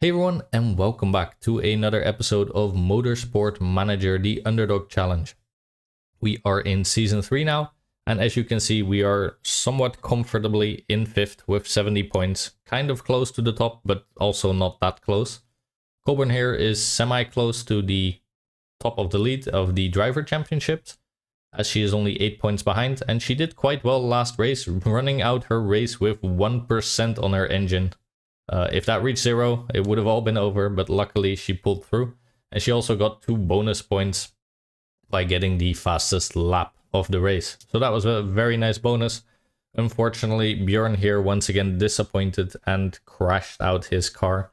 Hey everyone, and welcome back to another episode of Motorsport Manager, the Underdog Challenge. We are in Season 3 now, and as you can see, we are somewhat comfortably in 5th with 70 points. Kind of close to the top, but also not that close. Colburn here is semi-close to the top of the lead of the Driver Championships, as she is only 8 points behind, and she did quite well last race, running out her race with 1% on her engine. If that reached 0, it would have all been over, but luckily she pulled through. And she also got 2 bonus points by getting the fastest lap of the race. So that was a very nice bonus. Unfortunately, Bjorn here once again disappointed and crashed out his car.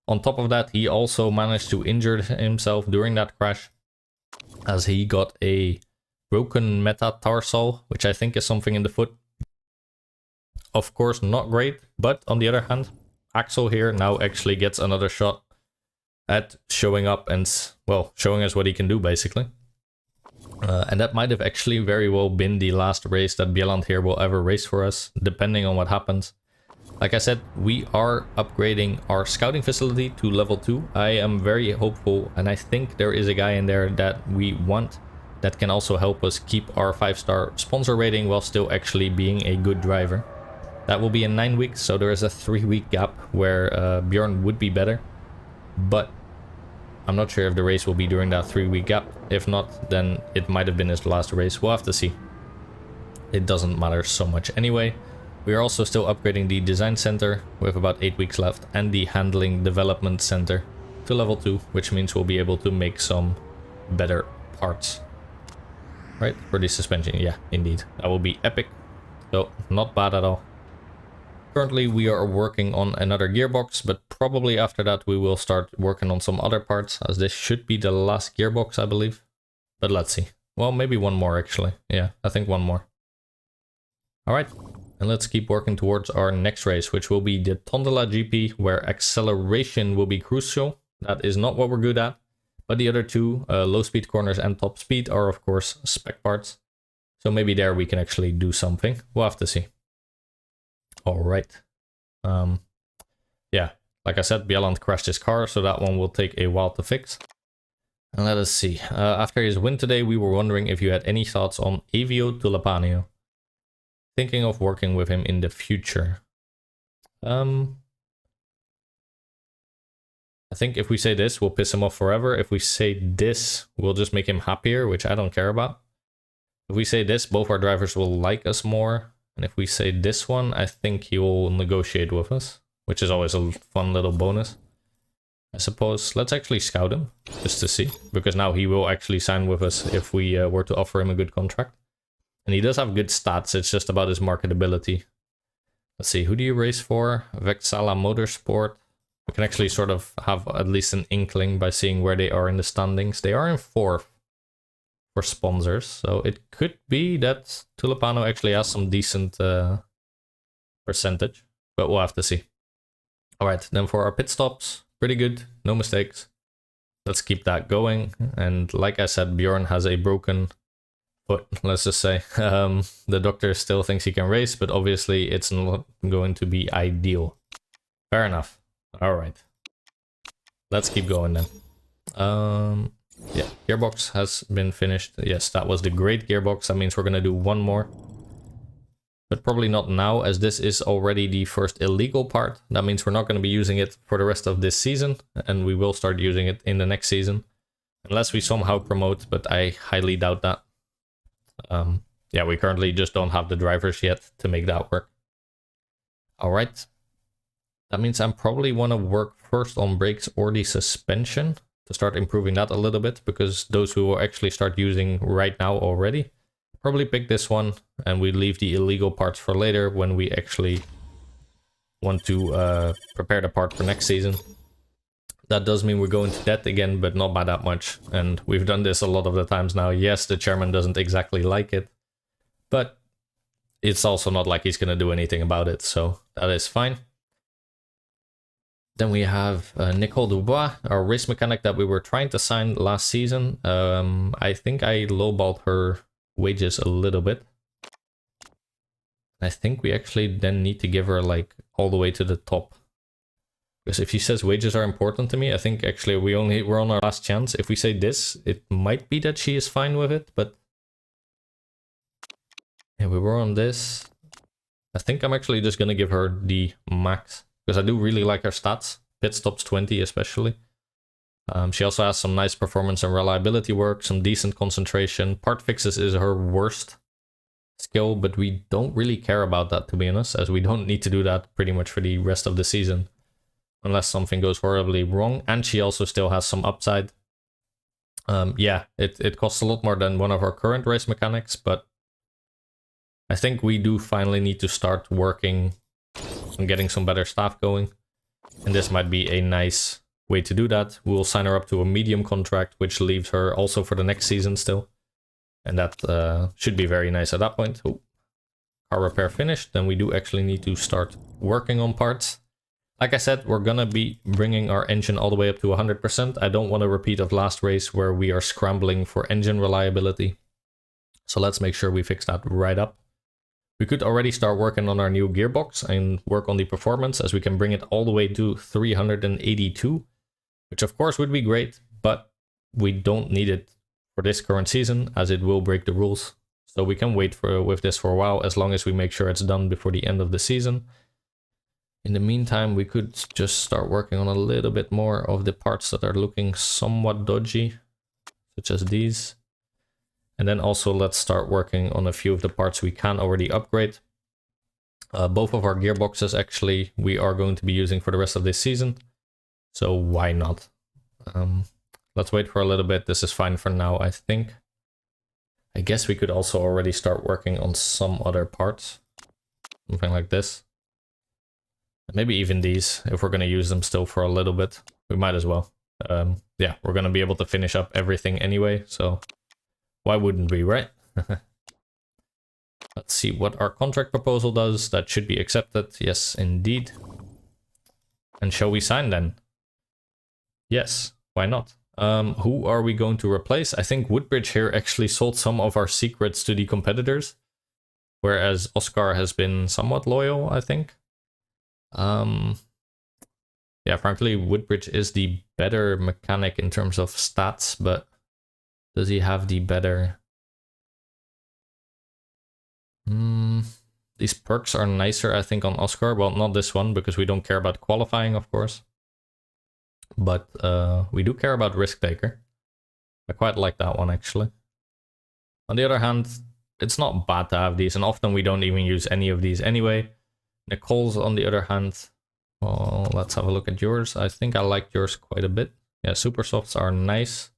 On top of that, he also managed to injure himself during that crash, as he got a broken metatarsal, which I think is something in the foot. Of course, not great, but on the other hand, Axel here now actually gets another shot at showing up and, well, showing us what he can do, basically. And that might have actually very well been the last race that Bjelland here will ever race for us, depending on what happens. Like I said, we are upgrading our scouting facility to level 2. I am very hopeful, and I think there is a guy in there that we want that can also help us keep our 5-star sponsor rating while still actually being a good driver. That will be in 9 weeks, so there is a 3-week gap where Bjorn would be better. But I'm not sure if the race will be during that 3-week gap. If not, then it might have been his last race. We'll have to see. It doesn't matter so much anyway. We are also still upgrading the design center with about 8 weeks left, and the handling development center to level 2, which means we'll be able to make some better parts. Right, for the suspension, yeah, indeed. That will be epic. So, not bad at all. Currently we are working on another gearbox, but probably after that we will start working on some other parts, as this should be the last gearbox, I believe. But let's see. Well, maybe one more actually. Yeah, I think one more. Alright, and let's keep working towards our next race, which will be the Tondala GP, where acceleration will be crucial. That is not what we're good at. But the other two, low speed corners and top speed, are of course spec parts. So maybe there we can actually do something. We'll have to see. All right. Yeah, like I said, Bjelland crashed his car, so that one will take a while to fix. And let us see. After his win today, we were wondering if you had any thoughts on Avio Tulipanio. Thinking of working with him in the future. I think if we say this, we'll piss him off forever. If we say this, we'll just make him happier, which I don't care about. If we say this, both our drivers will like us more. And if we say this one, I think he will negotiate with us, which is always a fun little bonus. I suppose let's actually scout him, just to see, because now he will actually sign with us if we were to offer him a good contract. And he does have good stats, it's just about his marketability. Let's see, who do you race for? Vexala Motorsport. We can actually sort of have at least an inkling by seeing where they are in the standings. They are in 4th. For sponsors, so it could be that Tulipano actually has some decent percentage, but we'll have to see. All right, then for our pit stops, pretty good, no mistakes. Let's keep that going. And like I said, Bjorn has a broken foot, let's just say. The doctor still thinks he can race, but obviously it's not going to be ideal. Fair enough. All right, let's keep going then. Yeah, gearbox has been finished. Yes, that was the great gearbox. That means we're going to do one more. But probably not now, as this is already the first illegal part. That means we're not going to be using it for the rest of this season. And we will start using it in the next season. Unless we somehow promote, but I highly doubt that. Yeah, we currently just don't have the drivers yet to make that work. Alright. That means I probably want to work first on brakes or the suspension, to start improving that a little bit, because those who will actually start using right now already probably pick this one, and we leave the illegal parts for later when we actually want to prepare the part for next season. That does mean we're going to debt again, but not by that much, and we've done this a lot of the times now. Yes, the chairman doesn't exactly like it, but it's also not like he's going to do anything about it, so that is fine. Then we have Nicole Dubois, our race mechanic that we were trying to sign last season. I think I lowballed her wages a little bit. I think we actually then need to give her like all the way to the top. Because if he says wages are important to me, I think actually we're on our last chance. If we say this, it might be that she is fine with it, but yeah, we were on this. I think I'm actually just gonna give her the max because I do really like her stats. Pit stops 20 especially. She also has some nice performance and reliability work, some decent concentration. Part fixes is her worst skill, but we don't really care about that, to be honest, as we don't need to do that pretty much for the rest of the season. Unless something goes horribly wrong. And she also still has some upside. Yeah, it costs a lot more than one of our current race mechanics, but I think we do finally need to start working on getting some better staff going. And this might be a nice way to do that. We'll sign her up to a medium contract, which leaves her also for the next season still. And that should be very nice at that point. Oh, car repair finished. Then we do actually need to start working on parts. Like I said, we're gonna be bringing our engine all the way up to 100%. I don't want a repeat of last race where we are scrambling for engine reliability. So let's make sure we fix that right up. We could already start working on our new gearbox and work on the performance, as we can bring it all the way to 382, which of course would be great, but we don't need it for this current season as it will break the rules. So we can wait with this for a while as long as we make sure it's done before the end of the season. In the meantime, we could just start working on a little bit more of the parts that are looking somewhat dodgy, such as these. And then also let's start working on a few of the parts we can already upgrade. Both of our gearboxes actually we are going to be using for the rest of this season. So why not? Let's wait for a little bit. This is fine for now, I think. I guess we could also already start working on some other parts. Something like this. Maybe even these, if we're going to use them still for a little bit. We might as well. Yeah, we're going to be able to finish up everything anyway, so why wouldn't we, right? Let's see what our contract proposal does. That should be accepted. Yes, indeed. And shall we sign then? Yes, why not? Who are we going to replace? I think Woodbridge here actually sold some of our secrets to the competitors, whereas Oscar has been somewhat loyal, I think. Yeah, frankly, Woodbridge is the better mechanic in terms of stats, but does he have the better... These perks are nicer, I think, on Oscar. Well, not this one, because we don't care about qualifying, of course. But we do care about Risk Taker. I quite like that one, actually. On the other hand, it's not bad to have these, and often we don't even use any of these anyway. Nicole's, on the other hand, well, let's have a look at yours. I think I like yours quite a bit. Yeah, Super Softs are nice.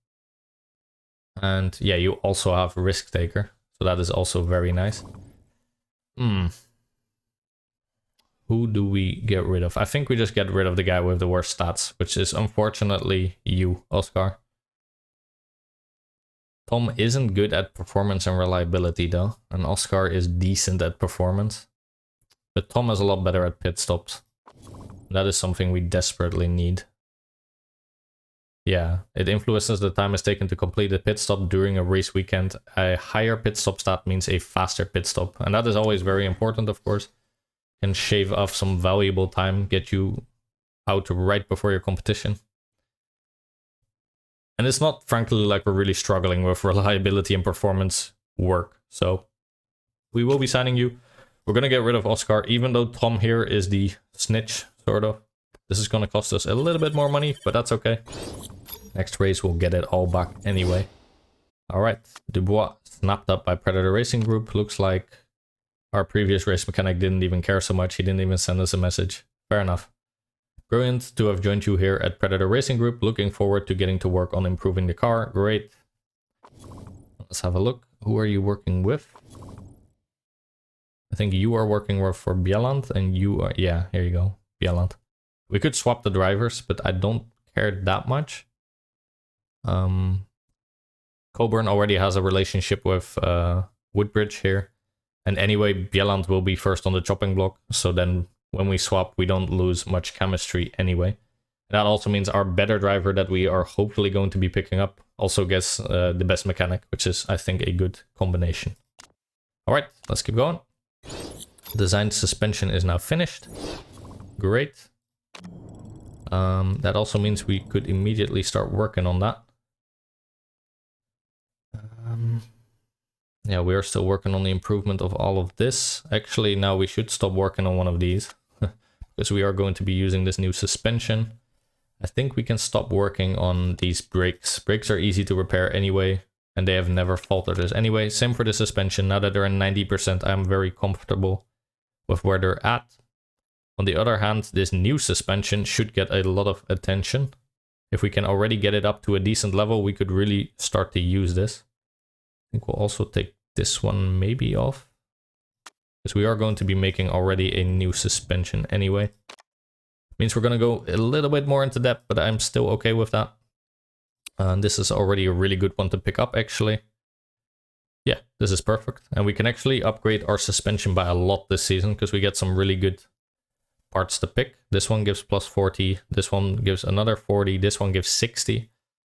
And yeah, you also have Risk Taker, so that is also very nice. Who do we get rid of? I think we just get rid of the guy with the worst stats, which is unfortunately you, Oscar. Tom isn't good at performance and reliability though, and Oscar is decent at performance. But Tom is a lot better at pit stops. That is something we desperately need. Yeah, it influences the time it's taken to complete a pit stop during a race weekend. A higher pit stop stat means a faster pit stop. And that is always very important, of course. Can shave off some valuable time, get you out right before your competition. And it's not, frankly, like we're really struggling with reliability and performance work. So we will be signing you. We're going to get rid of Oscar, even though Tom here is the snitch, sort of. This is going to cost us a little bit more money, but that's okay. Next race, we'll get it all back anyway. Alright, Dubois snapped up by Predator Racing Group. Looks like our previous race mechanic didn't even care so much. He didn't even send us a message. Fair enough. Brilliant to have joined you here at Predator Racing Group. Looking forward to getting to work on improving the car. Great. Let's have a look. Who are you working with? I think you are working for Bjelland and you are... Yeah, here you go. Bjelland. We could swap the drivers, but I don't care that much. Coburn already has a relationship with Woodbridge here. And anyway, Bjelland will be first on the chopping block. So then when we swap, we don't lose much chemistry anyway. And that also means our better driver that we are hopefully going to be picking up also gets the best mechanic, which is, I think, a good combination. All right, let's keep going. Design suspension is now finished. Great. That also means we could immediately start working on that. Yeah, we are still working on the improvement of all of this. Actually, now we should stop working on one of these because we are going to be using this new suspension. I think we can stop working on these brakes. Brakes are easy to repair anyway, and they have never faltered us anyway. Same for the suspension. Now that they're at 90%, I'm very comfortable with where they're at. On the other hand, this new suspension should get a lot of attention. If we can already get it up to a decent level, we could really start to use this. I think we'll also take this one maybe off, because we are going to be making already a new suspension anyway. Means we're going to go a little bit more into depth, but I'm still okay with that. This is already a really good one to pick up, actually. Yeah, this is perfect. And we can actually upgrade our suspension by a lot this season, because we get some really good parts to pick. This one gives plus 40, this one gives another 40, this one gives 60.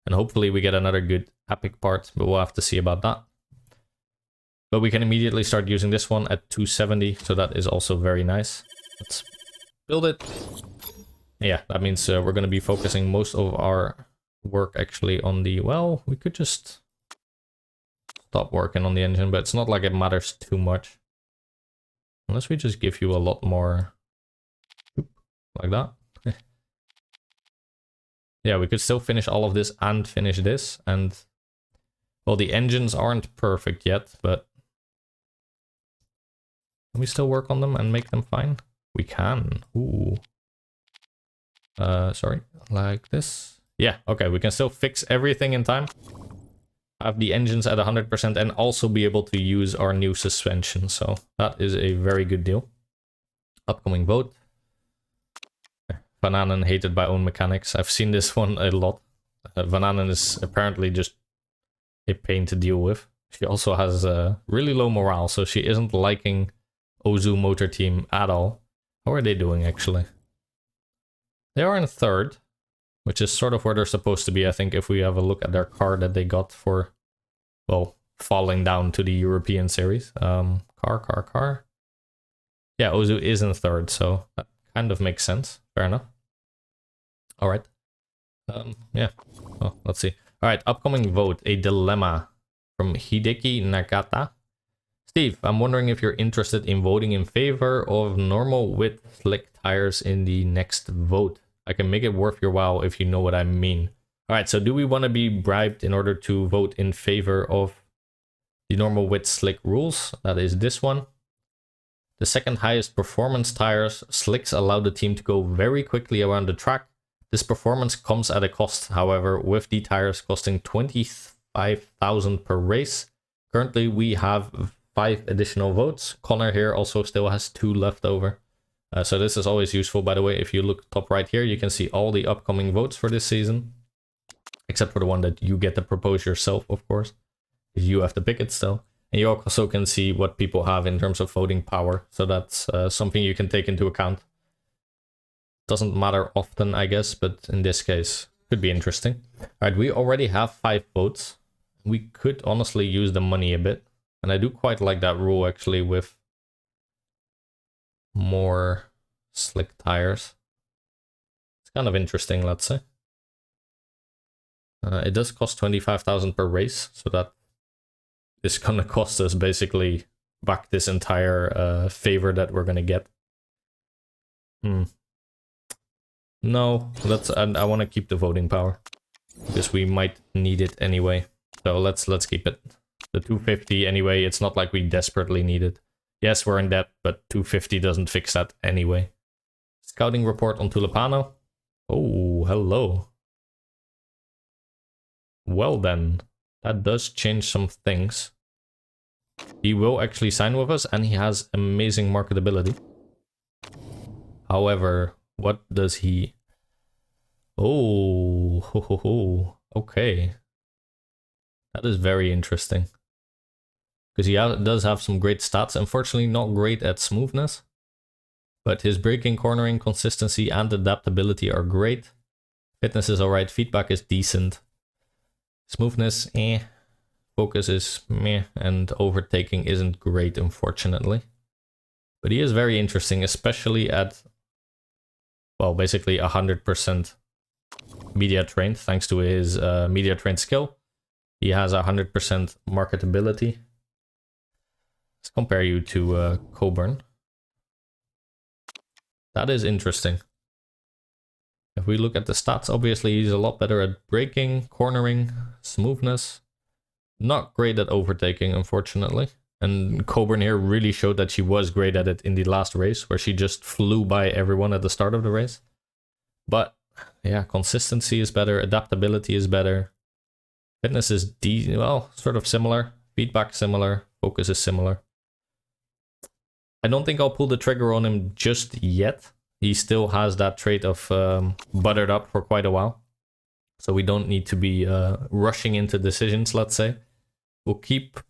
And hopefully we get another good epic part, but we'll have to see about that. But we can immediately start using this one at 270, so that is also very nice. Let's build it. Yeah, that means we're going to be focusing most of our work actually on the... Well, we could just stop working on the engine, but it's not like it matters too much. Unless we just give you a lot more... like that. Yeah, we could still finish all of this and finish this. And, well, the engines aren't perfect yet, but... Can we still work on them and make them fine? We can. Ooh. Sorry, like this. Yeah, okay, we can still fix everything in time. Have the engines at 100% and also be able to use our new suspension. So that is a very good deal. Upcoming vote. Vananen hated by own mechanics. I've seen this one a lot. Vananen is apparently just a pain to deal with. She also has really low morale, so she isn't liking Ozu Motor Team at all. How are they doing, actually? They are in third, which is sort of where they're supposed to be, I think, if we have a look at their car that they got for, well, falling down to the European series. Car. Yeah, Ozu is in third, so that kind of makes sense. Fair enough. All right. Yeah. Well, let's see. All right, upcoming vote, a dilemma from Hideki Nakata. Steve, I'm wondering if you're interested in voting in favor of normal width slick tires in the next vote. I can make it worth your while if you know what I mean. All right, so do we want to be bribed in order to vote in favor of the normal width slick rules? That is this one. The second highest performance tires, slicks allow the team to go very quickly around the track. This performance comes at a cost, however, with the tires costing 25,000 per race. Currently, we have 5 additional votes. Connor here also still has 2 left over. So this is always useful, by the way. If you look top right here, you can see all the upcoming votes for this season. Except for the one that you get to propose yourself, of course. You have to pick it still. And you also can see what people have in terms of voting power. So that's something you can take into account. Doesn't matter often, I guess, but in this case, could be interesting. All right, we already have 5 votes. We could honestly use the money a bit. And I do quite like that rule, actually, with more slick tires. It's kind of interesting, let's say. It does cost 25,000 per race, so that is going to cost us basically back this entire favor that we're going to get. No, I want to keep the voting power, because we might need it anyway. So let's keep it. The 250 anyway, it's not like we desperately need it. Yes, we're in debt, but 250 doesn't fix that anyway. Scouting report on Tulipano. Oh, hello. Well then, that does change some things. He will actually sign with us, and he has amazing marketability. However, what does he... Oh, ho, ho, ho. Okay. That is very interesting. Because he does have some great stats. Unfortunately, not great at smoothness. But his braking, cornering, consistency, and adaptability are great. Fitness is alright. Feedback is decent. Smoothness, eh. Focus is meh. And overtaking isn't great, unfortunately. But he is very interesting, especially at well, basically 100% media trained thanks to his media trained skill. He has 100% marketability. Let's compare you to Coburn. That is interesting. If we look at the stats, obviously he's a lot better at braking, cornering, smoothness. Not great at overtaking, unfortunately. And Coburn here really showed that she was great at it in the last race, where she just flew by everyone at the start of the race. But yeah, consistency is better, adaptability is better. Fitness is well, sort of similar. Feedback similar, focus is similar. I don't think I'll pull the trigger on him just yet. He still has that trait of buttered up for quite a while. So we don't need to be rushing into decisions, let's say. We'll keep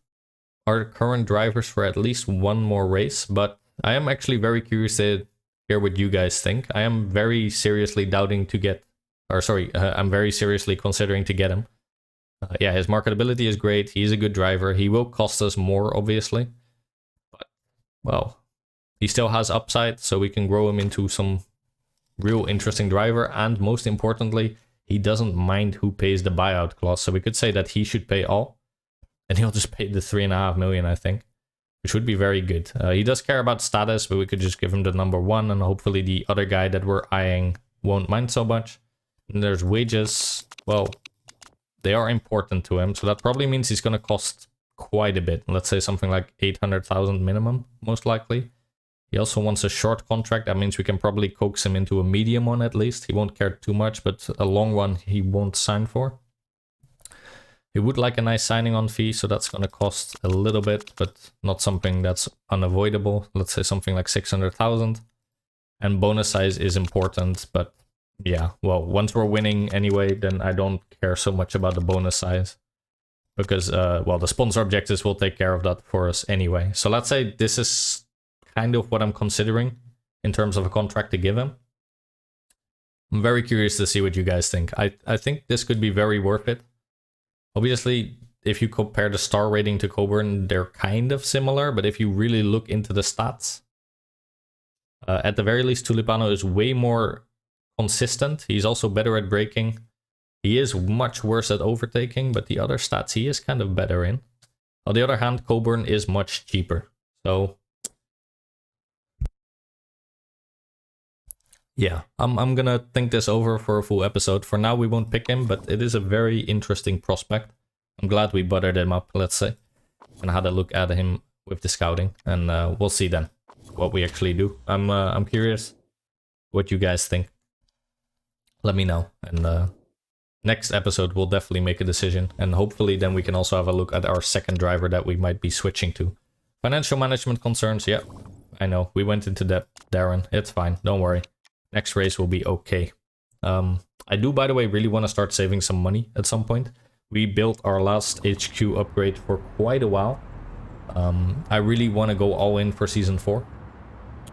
our current drivers for at least one more race, but I am actually very curious to hear what you guys think. I am very seriously doubting to get, I'm very seriously considering to get him. Yeah, his marketability is great. He's a good driver. He will cost us more, obviously. But, well, he still has upside, so we can grow him into some real interesting driver. And most importantly, he doesn't mind who pays the buyout clause. So we could say that he should pay all. And he'll just pay the 3.5 million, I think. Which would be very good. He does care about status, but we could just give him the number 1. And hopefully the other guy that we're eyeing won't mind so much. And there's wages. Well, they are important to him. So that probably means he's going to cost quite a bit. Let's say something like 800,000 minimum, most likely. He also wants a short contract. That means we can probably coax him into a medium one at least. He won't care too much, but a long one he won't sign for. He would like a nice signing on fee, so that's going to cost a little bit, but not something that's unavoidable. Let's say something like 600,000. And bonus size is important, but yeah, well, once we're winning anyway, then I don't care so much about the bonus size. Because, well, the sponsor objectives will take care of that for us anyway. So let's say this is kind of what I'm considering in terms of a contract to give him. I'm very curious to see what you guys think. I think this could be very worth it. Obviously, if you compare the star rating to Coburn, they're kind of similar, but if you really look into the stats, at the very least, Tulipano is way more consistent. He's also better at braking. He is much worse at overtaking, but the other stats he is kind of better in. On the other hand, Coburn is much cheaper. So yeah, I'm gonna think this over for a full episode. For now, we won't pick him, but it is a very interesting prospect. I'm glad we buttered him up, let's say, and had a look at him with the scouting, and we'll see then what we actually do. I'm curious what you guys think. Let me know, and next episode we'll definitely make a decision, and hopefully then we can also have a look at our second driver that we might be switching to. Financial management concerns, yeah, I know, we went into debt, Darren, it's fine, don't worry. Next race will be okay. I do, by the way, really want to start saving some money at some point. We built our last HQ upgrade for quite a while. I really want to go all in for Season 4,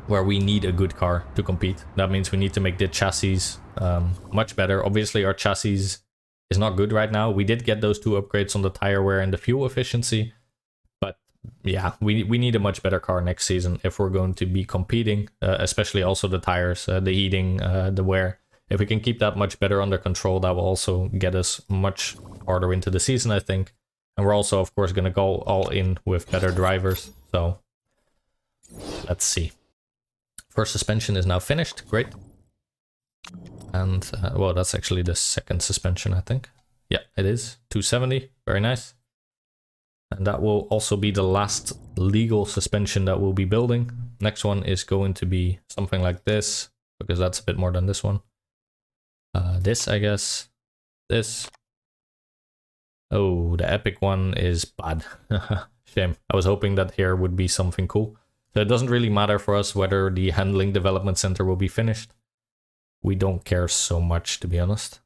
where we need a good car to compete. That means we need to make the chassis much better. Obviously, our chassis is not good right now. We did get those 2 upgrades on the tire wear and the fuel efficiency. But yeah, we need a much better car next season if we're going to be competing, especially also the tires, the heating, the wear. If we can keep that much better under control, that will also get us much harder into the season, I think. And we're also, of course, going to go all in with better drivers. So let's see. First suspension is now finished. Great. And, well, that's actually the second suspension, I think. Yeah, it is. 270. Very nice. And that will also be the last legal suspension that we'll be building. Next one is going to be something like this, because that's a bit more than this one. This, I guess. This. Oh, the epic one is bad. Shame. I was hoping that here would be something cool. So it doesn't really matter for us whether the handling development center will be finished. We don't care so much, to be honest,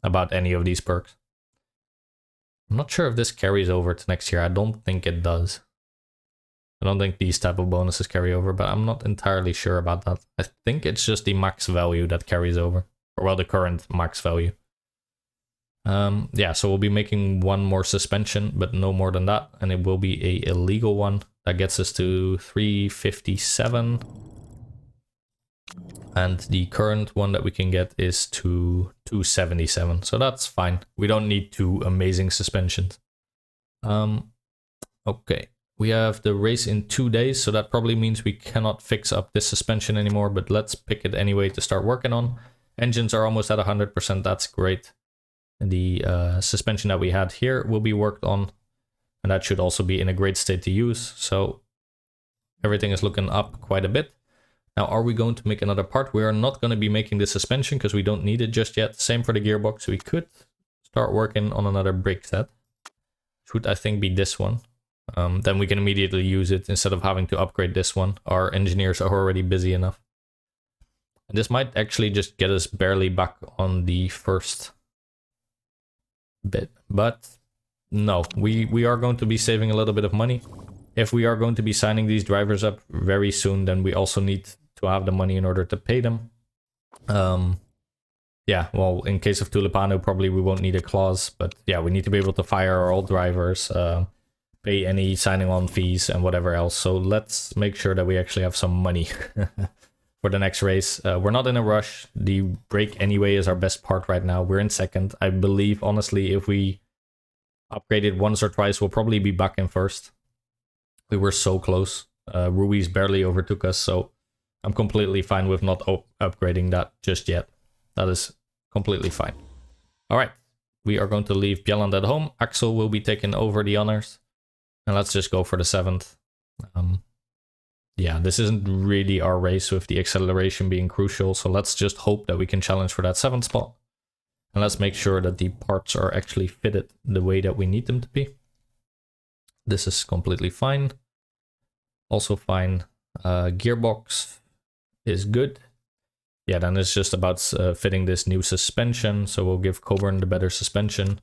about any of these perks. I'm not sure if this carries over to next year. I don't think it does. I don't think these type of bonuses carry over, but I'm not entirely sure about that. I think it's just the max value that carries over. Or well, the current max value. Yeah, so we'll be making one more suspension, but no more than that. And it will be a illegal one. That gets us to 357. And the current one that we can get is to 277. So that's fine. We don't need two amazing suspensions. Okay. We have the race in 2 days, so that probably means we cannot fix up this suspension anymore, but let's pick it anyway to start working on. Engines are almost at 100%, that's great. The suspension that we had here will be worked on, and that should also be in a great state to use, so everything is looking up quite a bit. Now, are we going to make another part? We are not going to be making the suspension because we don't need it just yet. Same for the gearbox, we could start working on another brake set. Should I think be this one. Then we can immediately use it instead of having to upgrade this one. Our engineers are already busy enough. And this might actually just get us barely back on the first bit. But no, we are going to be saving a little bit of money. If we are going to be signing these drivers up very soon, then we also need to have the money in order to pay them. Yeah, well, in case of Tulipano, probably we won't need a clause. But yeah, we need to be able to fire our old drivers, pay any signing on fees and whatever else. So let's make sure that we actually have some money for the next race. We're not in a rush. The brake anyway is our best part right now. We're in second. I believe, honestly, if we upgraded once or twice, we'll probably be back in first. We were so close. Ruiz barely overtook us, so I'm completely fine with not upgrading that just yet. That is completely fine. All right, we are going to leave Bjelland at home. Axel will be taking over the honors. And let's just go for the 7th. Yeah, this isn't really our race with the acceleration being crucial. So let's just hope that we can challenge for that 7th spot. And let's make sure that the parts are actually fitted the way that we need them to be. This is completely fine. Also fine. Gearbox is good. Yeah, then it's just about fitting this new suspension. So we'll give Coburn the better suspension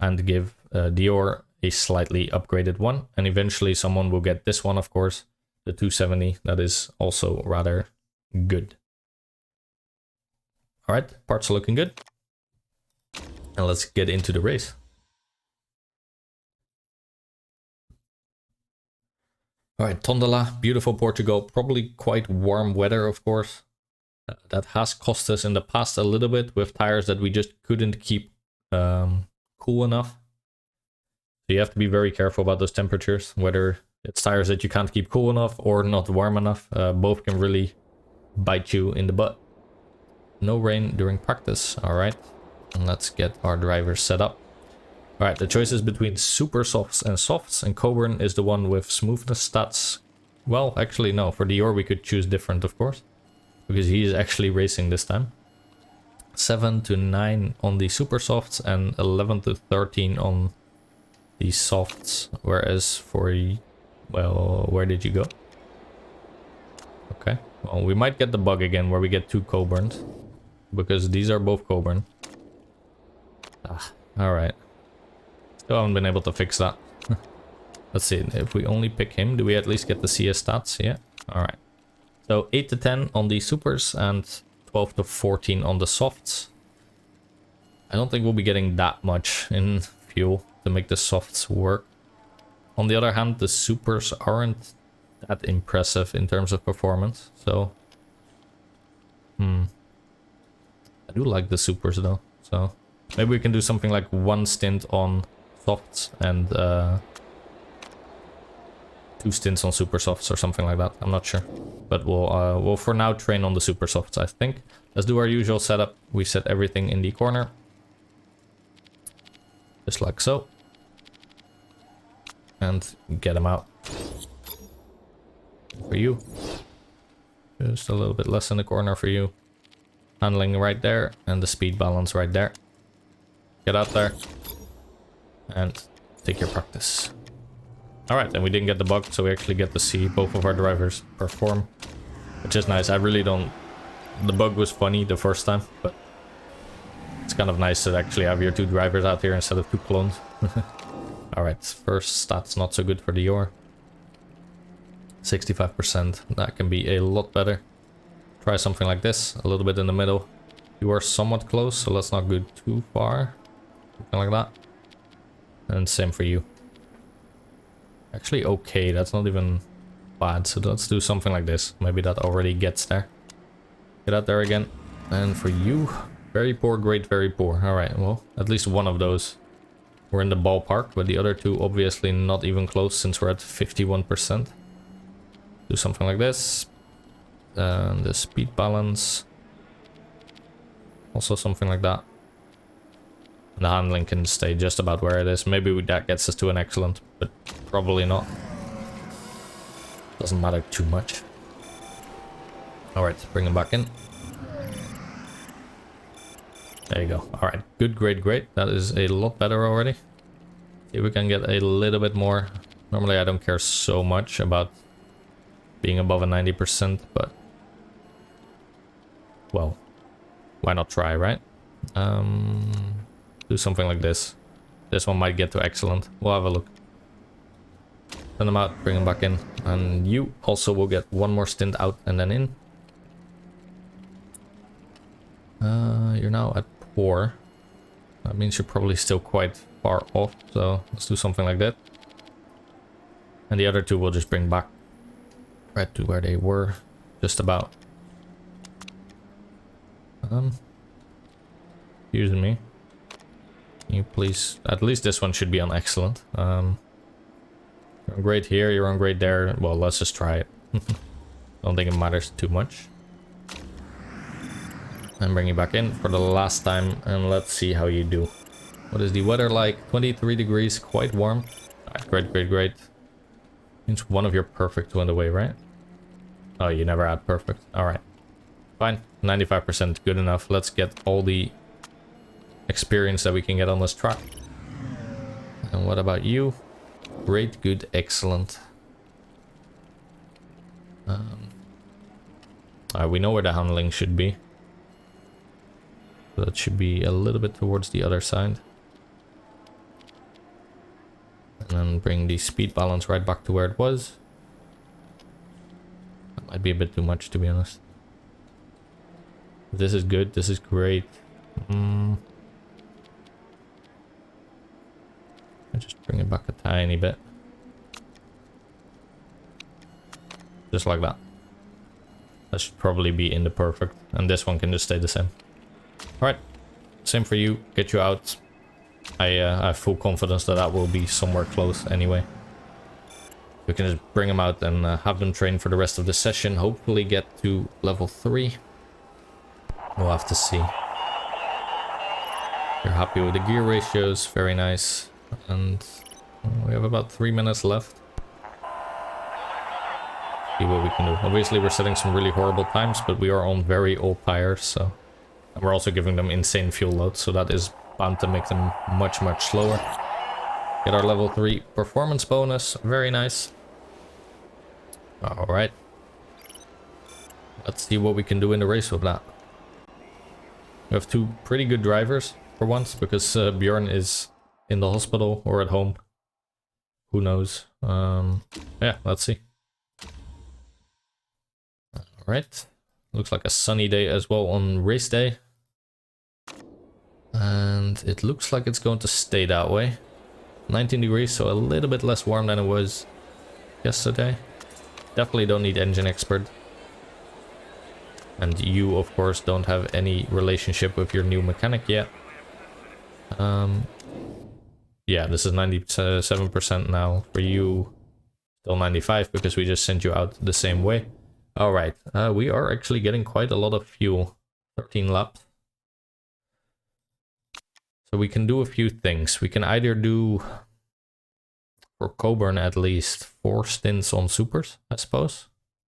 and give Dior a slightly upgraded one, and eventually someone will get this one, of course, the 270. That is also rather good. All right, parts are looking good, and let's get into the race. All right, Tondala, beautiful Portugal, probably quite warm weather, of course. That has cost us in the past a little bit with tires that we just couldn't keep cool enough. So you have to be very careful about those temperatures, whether it's tires that you can't keep cool enough or not warm enough. Both can really bite you in the butt. No rain during practice. All right, and let's get our drivers set up. All right, the choice is between super softs, and Coburn is the one with smoothness stats. Well, actually, no, for Dior we could choose different, of course, because he is actually racing this time. 7 to 9 on the super softs and 11 to 13 on the softs, whereas for, well, where did you go? Okay, well, we might get the bug again where we get 2 Coburns, because these are both Coburn. All right, still haven't been able to fix that. Let's see, if we only pick him, do we at least get the CS stats? Yeah, all right. So 8 to 10 on the supers and 12 to 14 on the softs. I don't think we'll be getting that much in fuel to make the softs work. On the other hand, the supers aren't that impressive in terms of performance, so I do like the supers though, so maybe we can do something like 1 stint on softs and 2 stints on super softs or something like that. I'm not sure, but we'll for now train on the super softs, I think. Let's do our usual setup. We set everything in the corner, just like so, and get them out. For you, just a little bit less in the corner for you. Handling right there, and the speed balance right there. Get out there and take your practice. Alright, and we didn't get the bug, so we actually get to see both of our drivers perform, which is nice. I really don't... The bug was funny the first time, but it's kind of nice to actually have your 2 drivers out here instead of 2 clones. Alright, first stats not so good for Dior. 65%, that can be a lot better. Try something like this, a little bit in the middle. You are somewhat close, so let's not go too far. Something like that. And same for you. Actually, okay, that's not even bad. So let's do something like this. Maybe that already gets there. Get out there again. And for you, very poor, great, very poor. Alright, well, at least one of those. We're in the ballpark, but the other two obviously not even close since we're at 51%. Do something like this. And the speed balance. Also something like that. And the handling can stay just about where it is. Maybe that gets us to an excellent, but probably not. Doesn't matter too much. Alright, bring him back in. There you go. Alright, good, great, great. That is a lot better already. See if we can get a little bit more. Normally I don't care so much about being above a 90%, but... well, why not try, right? Do something like this. This one might get to excellent. We'll have a look. Send them out, bring them back in. And you also will get one more stint out and then in. You're now at 4. That means you're probably still quite far off, so let's do something like that. And the other two we'll just bring back right to where they were, just about. Excuse me. Can you please, at least this one should be on excellent. You're on great here, you're on great there. Well, let's just try it. Don't think it matters too much. And bring you back in for the last time, and let's see how you do. What is the weather like? 23 degrees, quite warm. Alright, great, great, great. Means one of your perfect went away, right? Oh, you never had perfect. Alright. Fine. 95%, good enough. Let's get all the experience that we can get on this track. And what about you? Great, good, excellent. We know where the handling should be. So that should be a little bit towards the other side. And then bring the speed balance right back to where it was. That might be a bit too much, to be honest. This is good, this is great. I just bring it back a tiny bit. Just like that. That should probably be in the perfect. And this one can just stay the same. Alright. Same for you. Get you out. I have full confidence that that will be somewhere close anyway. We can just bring them out and have them train for the rest of the session. Hopefully get to level 3. We'll have to see. You're happy with the gear ratios. Very nice. And we have about 3 minutes left. See what we can do. Obviously we're setting some really horrible times, but we are on very old tires, so... And we're also giving them insane fuel loads, so that is bound to make them much, much slower. Get our level 3 performance bonus. Very nice. Alright. Let's see what we can do in the race with that. We have two pretty good drivers for once, because Bjorn is in the hospital or at home. Who knows? Yeah, let's see. Alright. Looks like a sunny day as well on race day. And it looks like it's going to stay that way. 19 degrees, so a little bit less warm than it was yesterday. Definitely don't need engine expert. And you, of course, don't have any relationship with your new mechanic yet. Yeah, this is 97% now. For you, still 95 because we just sent you out the same way. Alright, we are actually getting quite a lot of fuel. 13 laps. So we can do a few things. We can either do, for Coburn at least, 4 stints on supers, I suppose.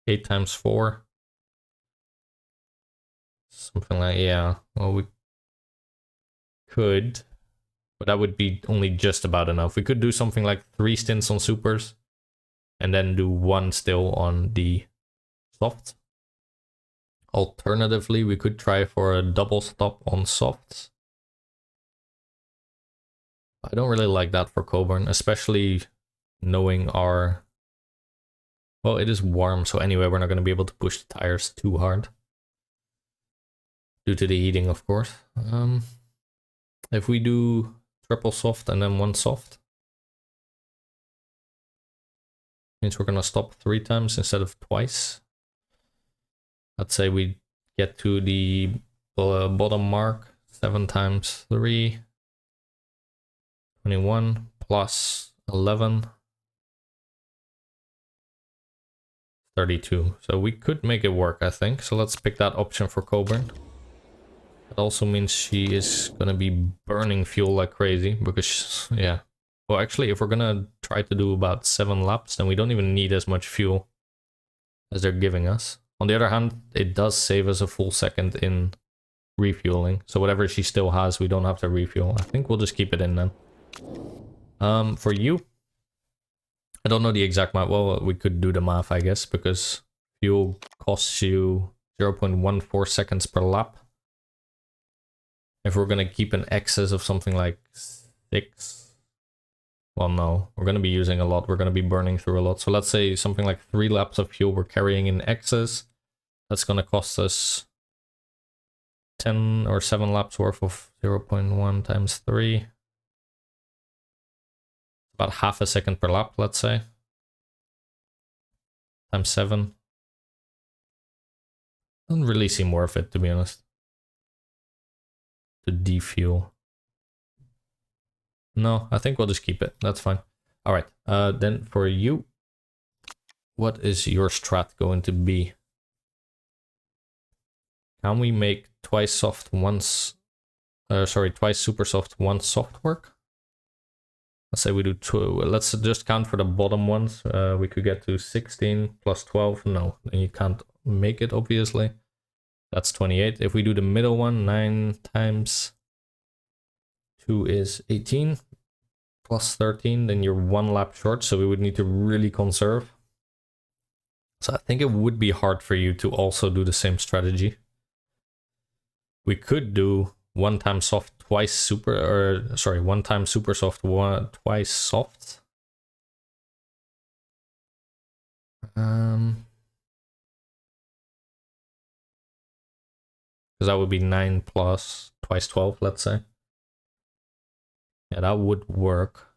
8 times 4. Something like, yeah. Well, we could, but that would be only just about enough. We could do something like 3 stints on supers, and then do 1 still on the soft. Alternatively, we could try for a double stop on softs. I don't really like that for Coburn, especially knowing our... Well, it is warm, so anyway, we're not going to be able to push the tires too hard. Due to the heating, of course. If we do triple soft and then 1 soft, means we're going to stop 3 times instead of twice. Let's say we get to the bottom mark. 7 times 3. 21 plus 11. 32. So we could make it work, I think. So let's pick that option for Coburn. That also means she is gonna be burning fuel like crazy because, yeah. Well, actually, if we're gonna try to do about 7 laps, then we don't even need as much fuel as they're giving us. On the other hand, it does save us a full second in refueling. So whatever she still has, we don't have to refuel. I think we'll just keep it in then. For you, I don't know the exact math. Well, we could do the math, I guess, because fuel costs you 0.14 seconds per lap. If we're going to keep an excess of something like 6, well, no, we're going to be using a lot. We're going to be burning through a lot. So let's say something like 3 laps of fuel we're carrying in excess. That's going to cost us 10 or 7 laps worth of 0.1 times 3. About half a second per lap, let's say. Times 7. Doesn't really seem worth it, to be honest. To defuel. No, I think we'll just keep it. That's fine. Alright, then for you, what is your strat going to be? Can we make twice soft once... twice super soft, once soft work? Let's say we do 2. Let's just count for the bottom ones. We could get to 16 plus 12. No, then you can't make it, obviously. That's 28. If we do the middle one, 9 times 2 is 18. Plus 13, then you're 1 lap short. So we would need to really conserve. So I think it would be hard for you to also do the same strategy. We could do 1 time soft, twice super, or sorry, 1 time super soft, twice soft. Because that would be 9 plus twice 12, let's say. Yeah, that would work.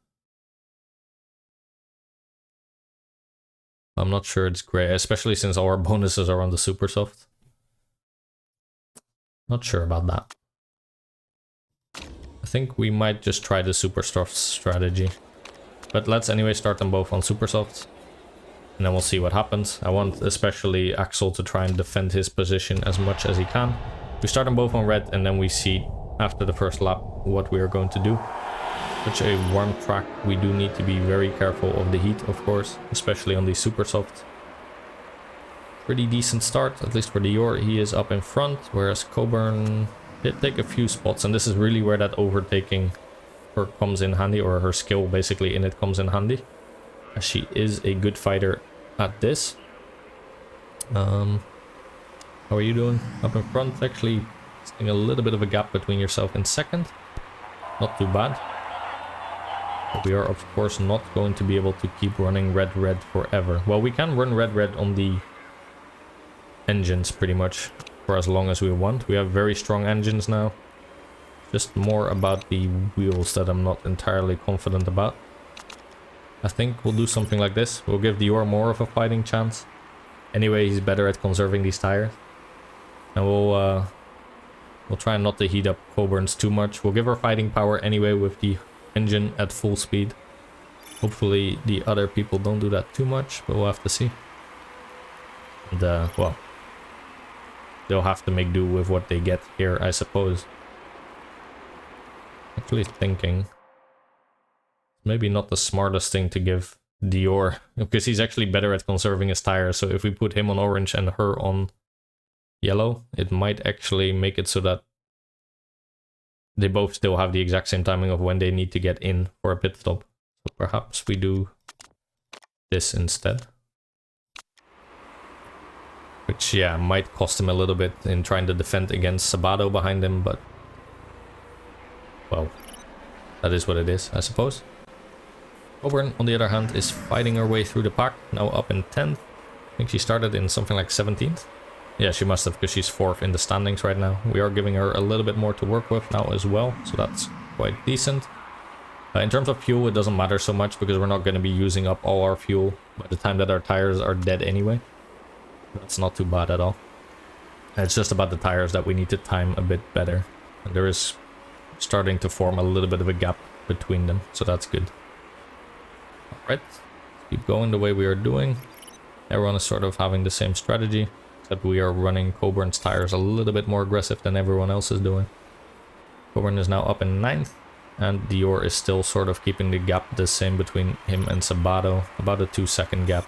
I'm not sure it's great, especially since all our bonuses are on the super soft. Not sure about that. I think we might just try the super soft strategy. But let's anyway start them both on super soft. And then we'll see what happens. I want especially Axel to try and defend his position as much as he can. We start them both on red and then we see after the first lap what we are going to do. Such a warm track, we do need to be very careful of the heat, of course, especially on the super soft. Pretty decent start, at least for Dior. He is up in front, whereas Coburn did take a few spots, and this is really where that overtaking her comes in handy, or her skill basically in it comes in handy, as she is a good fighter at this. How are you doing? Up in front, actually seeing a little bit of a gap between yourself and second. Not too bad. But we are of course not going to be able to keep running red forever. Well, we can run red on the engines pretty much for as long as we want. We have very strong engines now. Just more about the wheels that I'm not entirely confident about. I think we'll do something like this. We'll give Dior more of a fighting chance. Anyway, he's better at conserving these tires. And we'll try not to heat up Coburn's too much. We'll give her fighting power anyway with the engine at full speed. Hopefully the other people don't do that too much, but we'll have to see. And well, they'll have to make do with what they get here, I suppose. Actually thinking maybe not the smartest thing to give Dior, because he's actually better at conserving his tires. So if we put him on orange and her on yellow, it might actually make it so that they both still have the exact same timing of when they need to get in for a pit stop. So perhaps we do this instead. Which, yeah, might cost him a little bit in trying to defend against Sabato behind him, but... well, that is what it is, I suppose. Coburn, on the other hand, is fighting her way through the pack, now up in 10th. I think she started in something like 17th. Yeah, she must have, because she's 4th in the standings right now. We are giving her a little bit more to work with now as well, so that's quite decent. In terms of fuel, it doesn't matter so much, because we're not going to be using up all our fuel by the time that our tires are dead anyway. That's not too bad at all. It's just about the tires that we need to time a bit better. And there is starting to form a little bit of a gap between them, so that's good. Alright, keep going the way we are doing. Everyone is sort of having the same strategy, except we are running Coburn's tires a little bit more aggressive than everyone else is doing. Coburn is now up in 9th, and Dior is still sort of keeping the gap the same between him and Sabato, about a 2-second gap.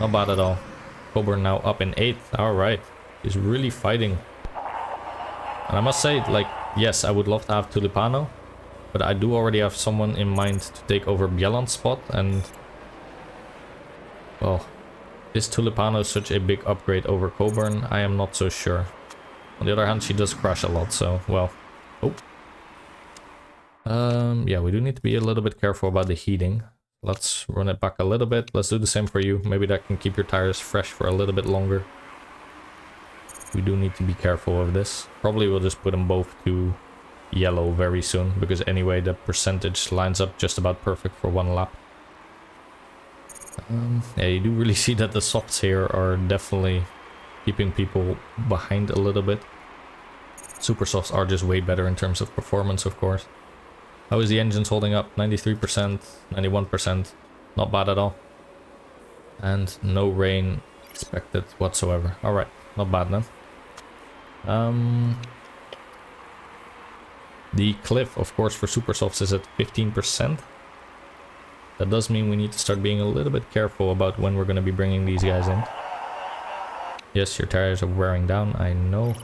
Not bad at all. Coburn now up in 8th, alright. He's really fighting. And I must say, like, yes, I would love to have Tulipano, but I do already have someone in mind to take over Bielan's spot, and... well, is Tulipano such a big upgrade over Coburn? I am not so sure. On the other hand, she does crash a lot, so, well... oh. Yeah, we do need to be a little bit careful about the heating. Let's run it back a little bit. Let's do the same for you. Maybe that can keep your tires fresh for a little bit longer. We do need to be careful of this. Probably we'll just put them both to yellow very soon, because anyway the percentage lines up just about perfect for one lap. Yeah, you do really see that the softs here are definitely keeping people behind a little bit. Super softs are just way better in terms of performance, of course. How is the engines holding up? 93%, 91%. Not bad at all. And no rain expected whatsoever. Alright, not bad then. The cliff, of course, for super softs is at 15%. That does mean we need to start being a little bit careful about when we're going to be bringing these guys in. Yes, your tires are wearing down, I know.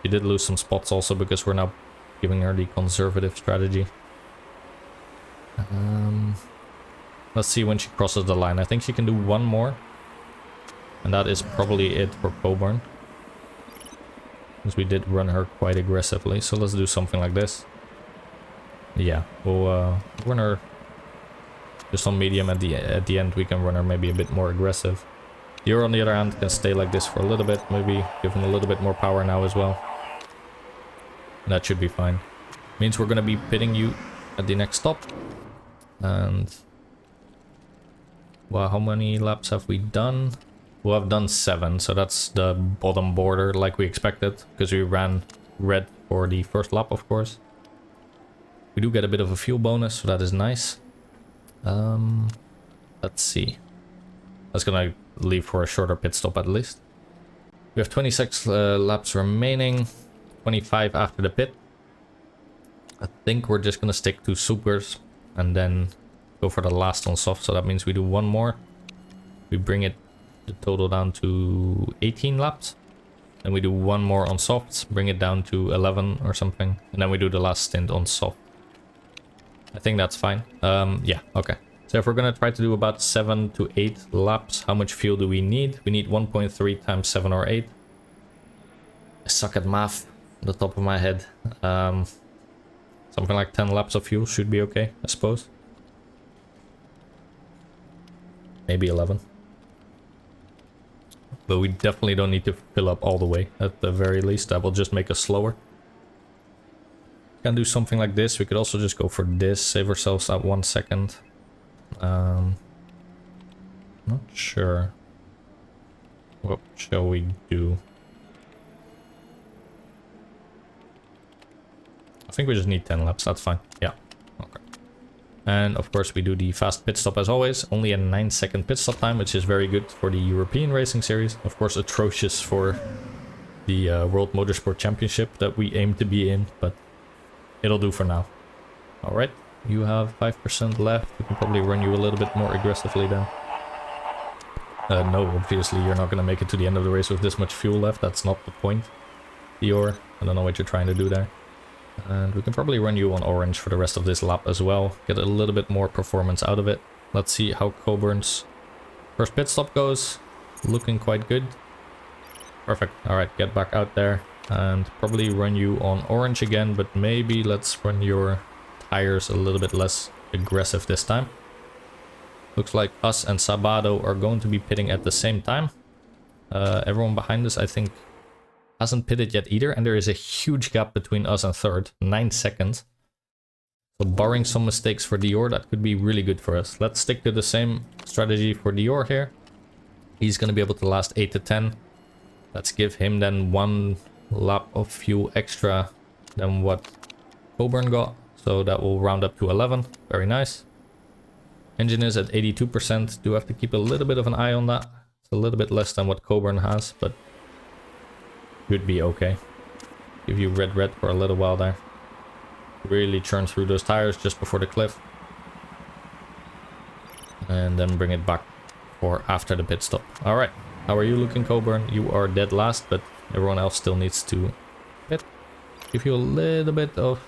You did lose some spots also because we're now giving her the conservative strategy. Let's see when she crosses the line. I think she can do one more. And that is probably it for Coburn. Because we did run her quite aggressively. So let's do something like this. Yeah, we'll run her just on medium. At the end we can run her maybe a bit more aggressive. Dior on the other hand can stay like this for a little bit. Maybe give him a little bit more power now as well. That should be fine. Means we're going to be pitting you at the next stop. And... well, how many laps have we done? We'll have done 7, so that's the bottom border like we expected. Because we ran red for the first lap, of course. We do get a bit of a fuel bonus, so that is nice. Let's see. That's going to leave for a shorter pit stop at least. We have 26 laps remaining. 25 after the pit. I think we're just gonna stick to supers and then go for the last on soft, so that means we do one more. We bring it the total down to 18 laps. Then we do one more on softs, bring it down to 11 or something, and then we do the last stint on soft. I think that's fine. Yeah, okay. So if we're gonna try to do about 7 to 8 laps, how much fuel do we need? We need 1.3 times 7 or 8. I suck at math. The top of my head. Something like 10 laps of fuel should be okay, I suppose. Maybe 11. But we definitely don't need to fill up all the way, at the very least. That will just make us slower. Can do something like this. We could also just go for this, save ourselves that 1 second. Not sure. What shall we do? I think we just need 10 laps, that's fine. Yeah, okay. And of course we do the fast pit stop as always. Only a 9-second pit stop time, which is very good for the European Racing Series. Of course atrocious for the World Motorsport Championship that we aim to be in, but it'll do for now. Alright, you have 5% left. We can probably run you a little bit more aggressively then. No, obviously you're not going to make it to the end of the race with this much fuel left. That's not the point. Dior, I don't know what you're trying to do there. And we can probably run you on orange for the rest of this lap as well. Get a little bit more performance out of it. Let's see how Coburn's first pit stop goes. Looking quite good. Perfect. Alright, get back out there. And probably run you on orange again. But maybe let's run your tires a little bit less aggressive this time. Looks like us and Sabato are going to be pitting at the same time. Everyone behind us, I think, hasn't pitted yet either, and there is a huge gap between us and third, 9 seconds. So barring some mistakes for Dior, that could be really good for us. Let's stick to the same strategy for Dior here. He's going to be able to last 8 to 10. Let's give him then 1 lap of fuel extra than what Coburn got. So that will round up to 11. Very nice. Engine is at 82%. Do have to keep a little bit of an eye on that. It's a little bit less than what Coburn has, but should be okay. Give you red for a little while there. Really churn through those tires just before the cliff. And then bring it back for after the pit stop. Alright, how are you looking, Coburn? You are dead last, but everyone else still needs to pit. Give you a little bit of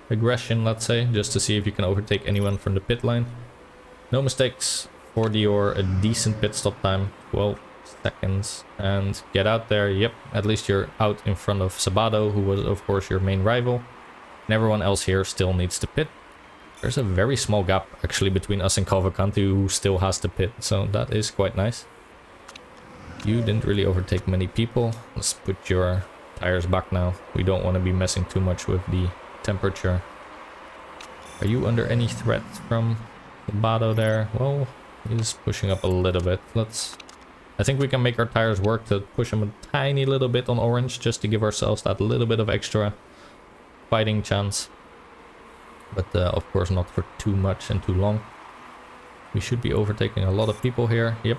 aggression, let's say, just to see if you can overtake anyone from the pit line. No mistakes for Dior, a decent pit stop time, 12 seconds. And get out there, yep, at least you're out in front of Sabato, who was of course your main rival. And everyone else here still needs to pit. There's a very small gap actually between us and Cavalcanti, who still has to pit, so that is quite nice. You didn't really overtake many people. Let's put your tires back now. We don't want to be messing too much with the temperature. Are you under any threat from Sabato there? Well, he's pushing up a little bit. I think we can make our tires work to push him a tiny little bit on orange, just to give ourselves that little bit of extra fighting chance. But of course not for too much and too long. We should be overtaking a lot of people here. Yep,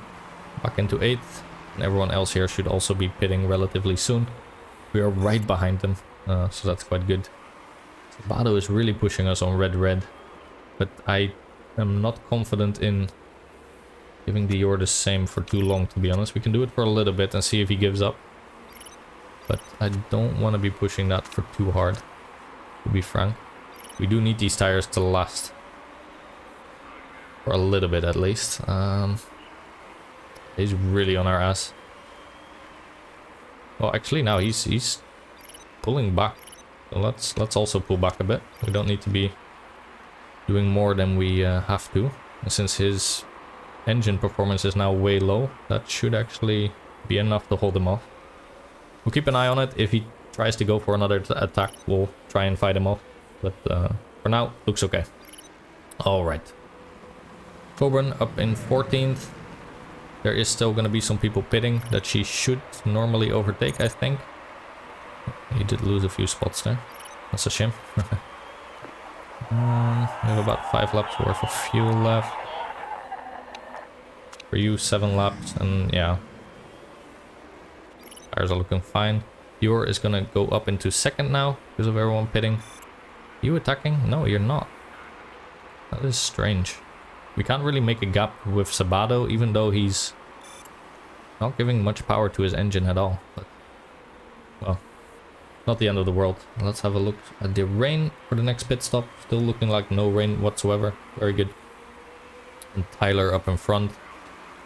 back into 8th. And everyone else here should also be pitting relatively soon. We are right behind them, so that's quite good. Sabato is really pushing us on red. But I am not confident in giving Dior the same for too long, to be honest. We can do it for a little bit and see if he gives up. But I don't want to be pushing that for too hard, to be frank. We do need these tires to last. For a little bit at least. He's really on our ass. Well, actually now he's pulling back. So let's also pull back a bit. We don't need to be doing more than we have to. And since his engine performance is now way low, that should actually be enough to hold him off. We'll keep an eye on it. If he tries to go for another attack, we'll try and fight him off. But for now, looks okay. Alright. Coburn up in 14th. There is still going to be some people pitting that she should normally overtake, I think. He did lose a few spots there. That's a shame. We have about 5 laps worth of fuel left. For you, 7 laps, and yeah. Tires are looking fine. Dior is going to go up into 2nd now because of everyone pitting. You attacking? No, you're not. That is strange. We can't really make a gap with Sabato, even though he's not giving much power to his engine at all. But, well, not the end of the world. Let's have a look at the rain for the next pit stop. Still looking like no rain whatsoever. Very good. And Tyler up in front.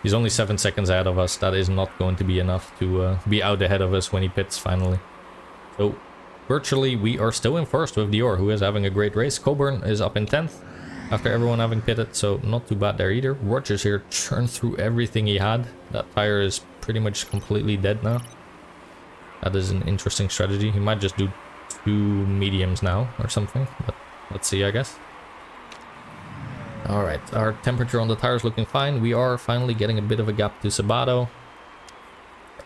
He's only 7 seconds ahead of us. That is not going to be enough to be out ahead of us when he pits finally. So, virtually, we are still in first with Dior, who is having a great race. Coburn is up in 10th. After everyone having pitted, so not too bad there either. Rogers here churned through everything he had. That tire is pretty much completely dead now. That is an interesting strategy. He might just do 2 mediums now or something, but let's see, I guess. Alright, our temperature on the tire is looking fine. We are finally getting a bit of a gap to Sabato.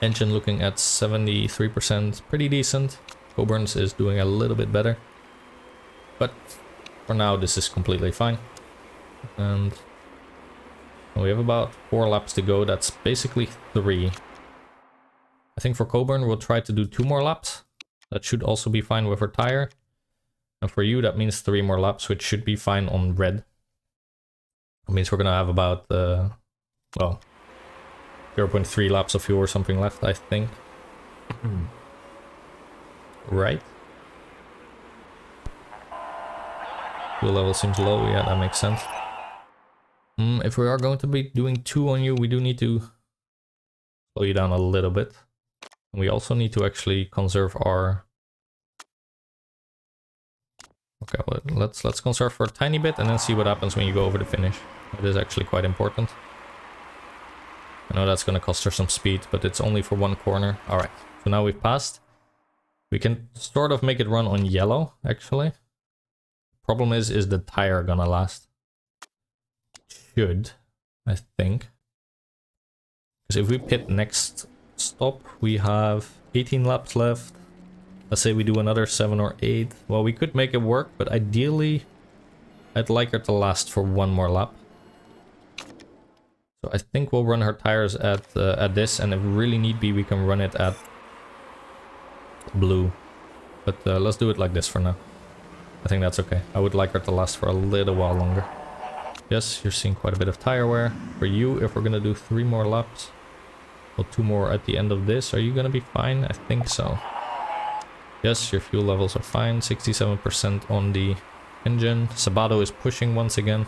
Engine looking at 73%, pretty decent. Coburn's is doing a little bit better. But for now, this is completely fine. And we have about 4 laps to go. That's basically 3. I think for Coburn, we'll try to do 2 more laps. That should also be fine with her tire. And for you, that means 3 more laps, which should be fine on red. That means we're going to have about, well, 0.3 laps of fuel or something left, I think. Right? Fuel level seems low, yeah, that makes sense. If we are going to be doing 2 on you, we do need to slow you down a little bit. And we also need to actually conserve our... Okay, well, let's conserve for a tiny bit and then see what happens when you go over the finish. It is actually quite important. I know that's going to cost her some speed, but it's only for 1 corner. Alright, so now we've passed. We can sort of make it run on yellow, actually. Problem is the tire gonna last? Should, I think. Because if we pit next stop. We have 18 laps left. Let's say we do another 7 or 8. Well, we could make it work, but ideally I'd like her to last for one more lap. So I think we'll run her tires at this, and if really need be, we can run it at blue. But let's do it like this for now. I think that's okay. I would like her to last for a little while longer. Yes, you're seeing quite a bit of tire wear. For you, if we're gonna do 3 more laps, or 2 more at the end of this, are you gonna be fine? I think so. Yes, your fuel levels are fine. 67% on the engine. Sabato is pushing once again.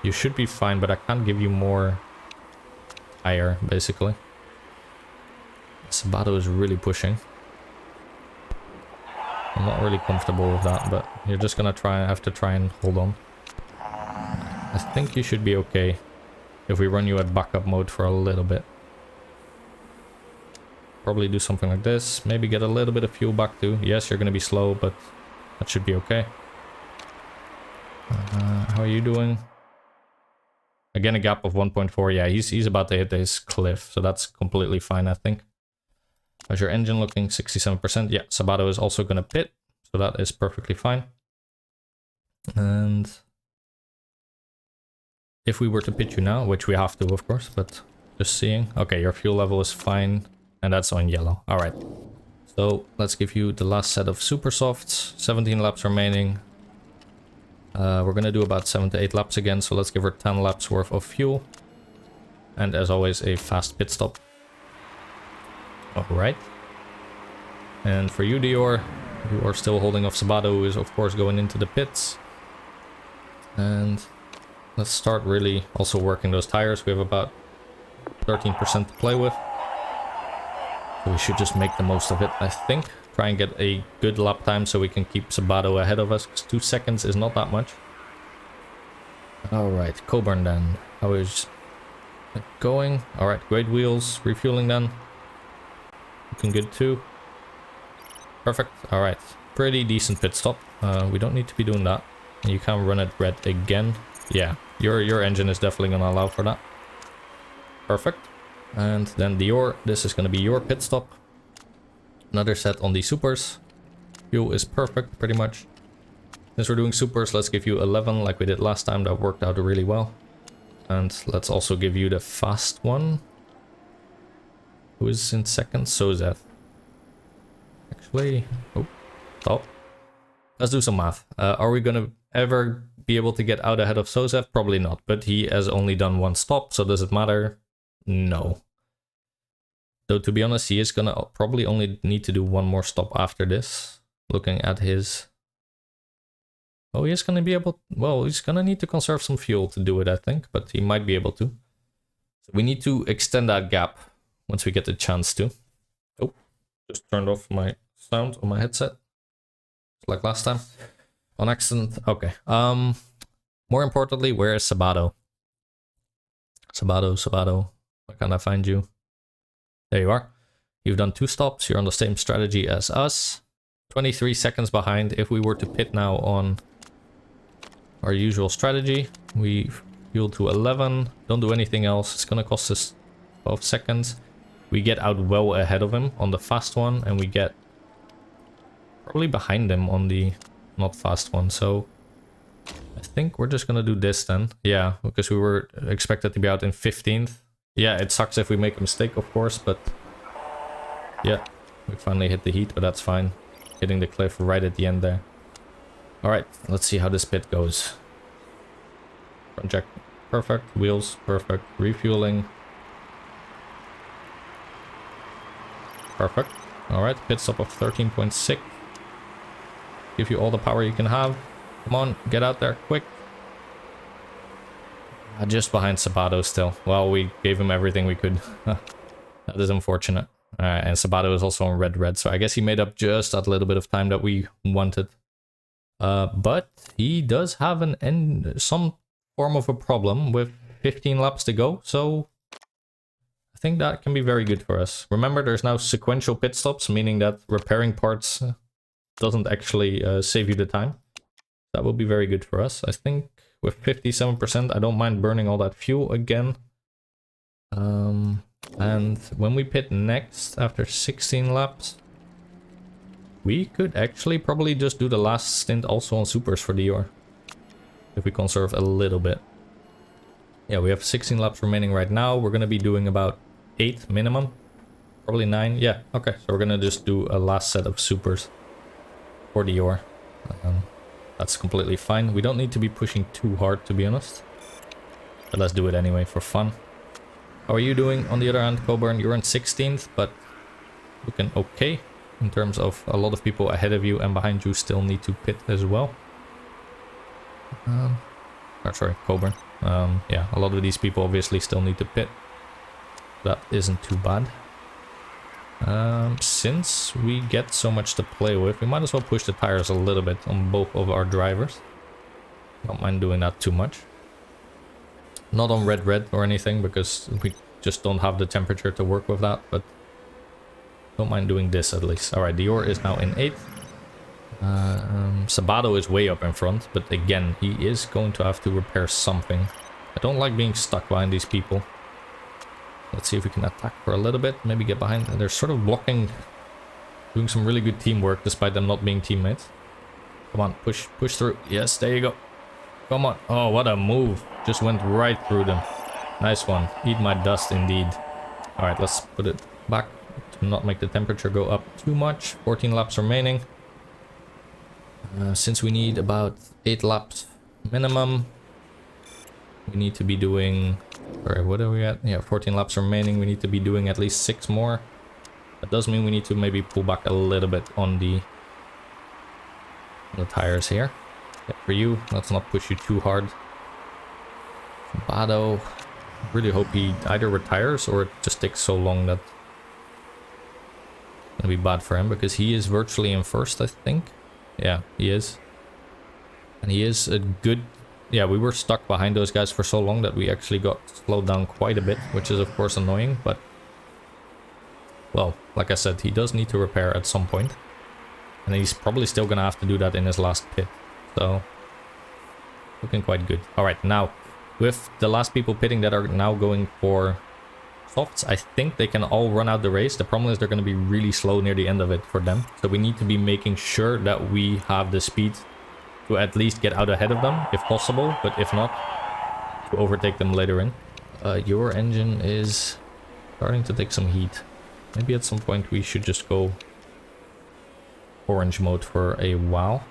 You should be fine, but I can't give you more tire, basically. Sabato is really pushing. I'm not really comfortable with that, but you're just gonna have to try and hold on. I think you should be okay if we run you at backup mode for a little bit. Probably do something like this. Maybe get a little bit of fuel back too. Yes, you're gonna be slow, but that should be okay. How are you doing? Again, a gap of 1.4. Yeah, he's about to hit his cliff, so that's completely fine, I think. How's your engine looking? 67%. Yeah, Sabato is also going to pit, so that is perfectly fine. And if we were to pit you now, which we have to, of course, but just seeing. Okay, your fuel level is fine, and that's on yellow. All right. So let's give you the last set of super softs. 17 laps remaining. We're going to do about 7 to 8 laps again, so let's give her 10 laps worth of fuel. And as always, a fast pit stop. Alright. And for you, Dior, you are still holding off Sabato, who is of course going into the pits. And let's start really also working those tires. We have about 13% to play with. So we should just make the most of it, I think. Try and get a good lap time so we can keep Sabato ahead of us, because 2 seconds is not that much. Alright, Coburn then. How is it going? Alright, great wheels. Refueling then. Looking good too. Perfect. Alright. Pretty decent pit stop. We don't need to be doing that. You can run it red again. Yeah, your engine is definitely going to allow for that. Perfect. And then Dior, this is going to be your pit stop. Another set on the supers. Fuel is perfect, pretty much. Since we're doing supers, let's give you 11 like we did last time. That worked out really well. And let's also give you the fast one. Who is in second? Sozeth. Actually, oh, stop. Let's do some math. Are we gonna ever be able to get out ahead of Sozeth? Probably not, but he has only done 1 stop, so does it matter? No. Though to be honest, he is gonna probably only need to do 1 more stop after this. Looking at his... Oh, he is gonna be able... Well, he's gonna need to conserve some fuel to do it, I think, but he might be able to. So we need to extend that gap once we get the chance to. Oh, just turned off my sound on my headset. Like last time. On accident. Okay. More importantly, where is Sabato? Sabato. Where can I find you? There you are. You've done 2 stops. You're on the same strategy as us. 23 seconds behind. If we were to pit now on our usual strategy, we fuel to 11. Don't do anything else. It's going to cost us 12 seconds. We get out well ahead of him on the fast one, and we get probably behind him on the not fast one. So I think we're just going to do this then. Yeah, because we were expected to be out in 15th. Yeah, it sucks if we make a mistake, of course, but yeah, we finally hit the heat, but that's fine. Hitting the cliff right at the end there. Alright, let's see how this pit goes. Front jack, perfect. Wheels, perfect. Refueling. Perfect. Alright, pit stop of 13.6. Give you all the power you can have. Come on, get out there, quick. Just behind Sabato still. Well, we gave him everything we could. That is unfortunate. Alright, and Sabato is also on red, so I guess he made up just that little bit of time that we wanted. But he does have some form of a problem with 15 laps to go, so I think that can be very good for us. Remember, there's now sequential pit stops, meaning that repairing parts doesn't actually save you the time. That will be very good for us. I think with 57%, I don't mind burning all that fuel again. And when we pit next, after 16 laps, we could actually probably just do the last stint also on supers for Dior. If we conserve a little bit. Yeah, we have 16 laps remaining right now. We're going to be doing about 8 minimum. Probably 9. Yeah, okay. So we're going to just do a last set of supers for Dior. That's completely fine. We don't need to be pushing too hard, to be honest. But let's do it anyway for fun. How are you doing? On the other hand, Coburn, you're in 16th, but looking okay. In terms of a lot of people ahead of you and behind you still need to pit as well. Sorry, Coburn. Yeah, a lot of these people obviously still need to pit. That isn't too bad. Since we get so much to play with, we might as well push the tires a little bit on both of our drivers. Don't mind doing that too much. Not on red or anything, because we just don't have the temperature to work with that, but don't mind doing this at least. Alright, Dior is now in 8th. Sabato is way up in front, but again, he is going to have to repair something. I don't like being stuck behind these people. Let's see if we can attack for a little bit, maybe get behind. They're sort of blocking, doing some really good teamwork despite them not being teammates. Come on, push through. Yes, there you go. Come on. Oh, what a move. Just went right through them. Nice one. Eat my dust indeed. Alright, let's put it back to not make the temperature go up too much. 14 laps remaining. Since we need about 8 laps minimum, we need to be doing... Sorry, what are we at? Yeah, 14 laps remaining. We need to be doing at least 6 more. That does mean we need to maybe pull back a little bit on the tires here. Yeah, for you, let's not push you too hard. Bado, really hope he either retires or it just takes so long that it's gonna be bad for him, because he is virtually in first, I think. Yeah, he is. And he is a good... Yeah, we were stuck behind those guys for so long that we actually got slowed down quite a bit, which is of course annoying, but... Well, like I said, he does need to repair at some point. And he's probably still gonna have to do that in his last pit. So, looking quite good. Alright, now, with the last people pitting that are now going for softs, I think they can all run out the race. The problem is they're going to be really slow near the end of it for them. So we need to be making sure that we have the speed to at least get out ahead of them, if possible. But if not, to overtake them later in. Your engine is starting to take some heat. Maybe at some point we should just go orange mode for a while.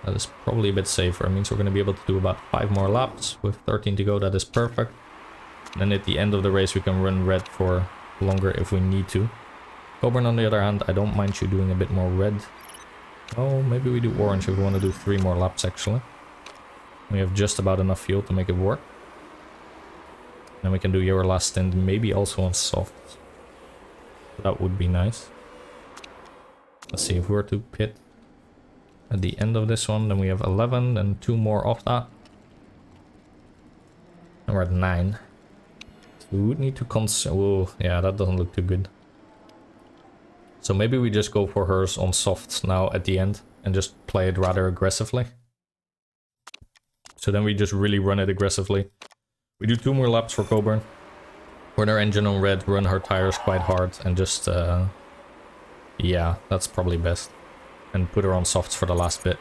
That is probably a bit safer. It means we're going to be able to do about 5 more laps with 13 to go. That is perfect. And then at the end of the race we can run red for longer if we need to. Coburn, on the other hand, I don't mind you doing a bit more red. Oh, maybe we do orange if we want to do 3 more laps actually. We have just about enough fuel to make it work. Then we can do your last stint, maybe also on soft. That would be nice. Let's see, if we were to pit at the end of this one, then we have 11 and 2 more off that. And we're at 9. So we would need to oh, yeah, that doesn't look too good. So maybe we just go for hers on softs now at the end and just play it rather aggressively. So then we just really run it aggressively. We do 2 more laps for Coburn. Run our engine on red, run her tires quite hard and just, yeah, that's probably best. And put her on softs for the last bit.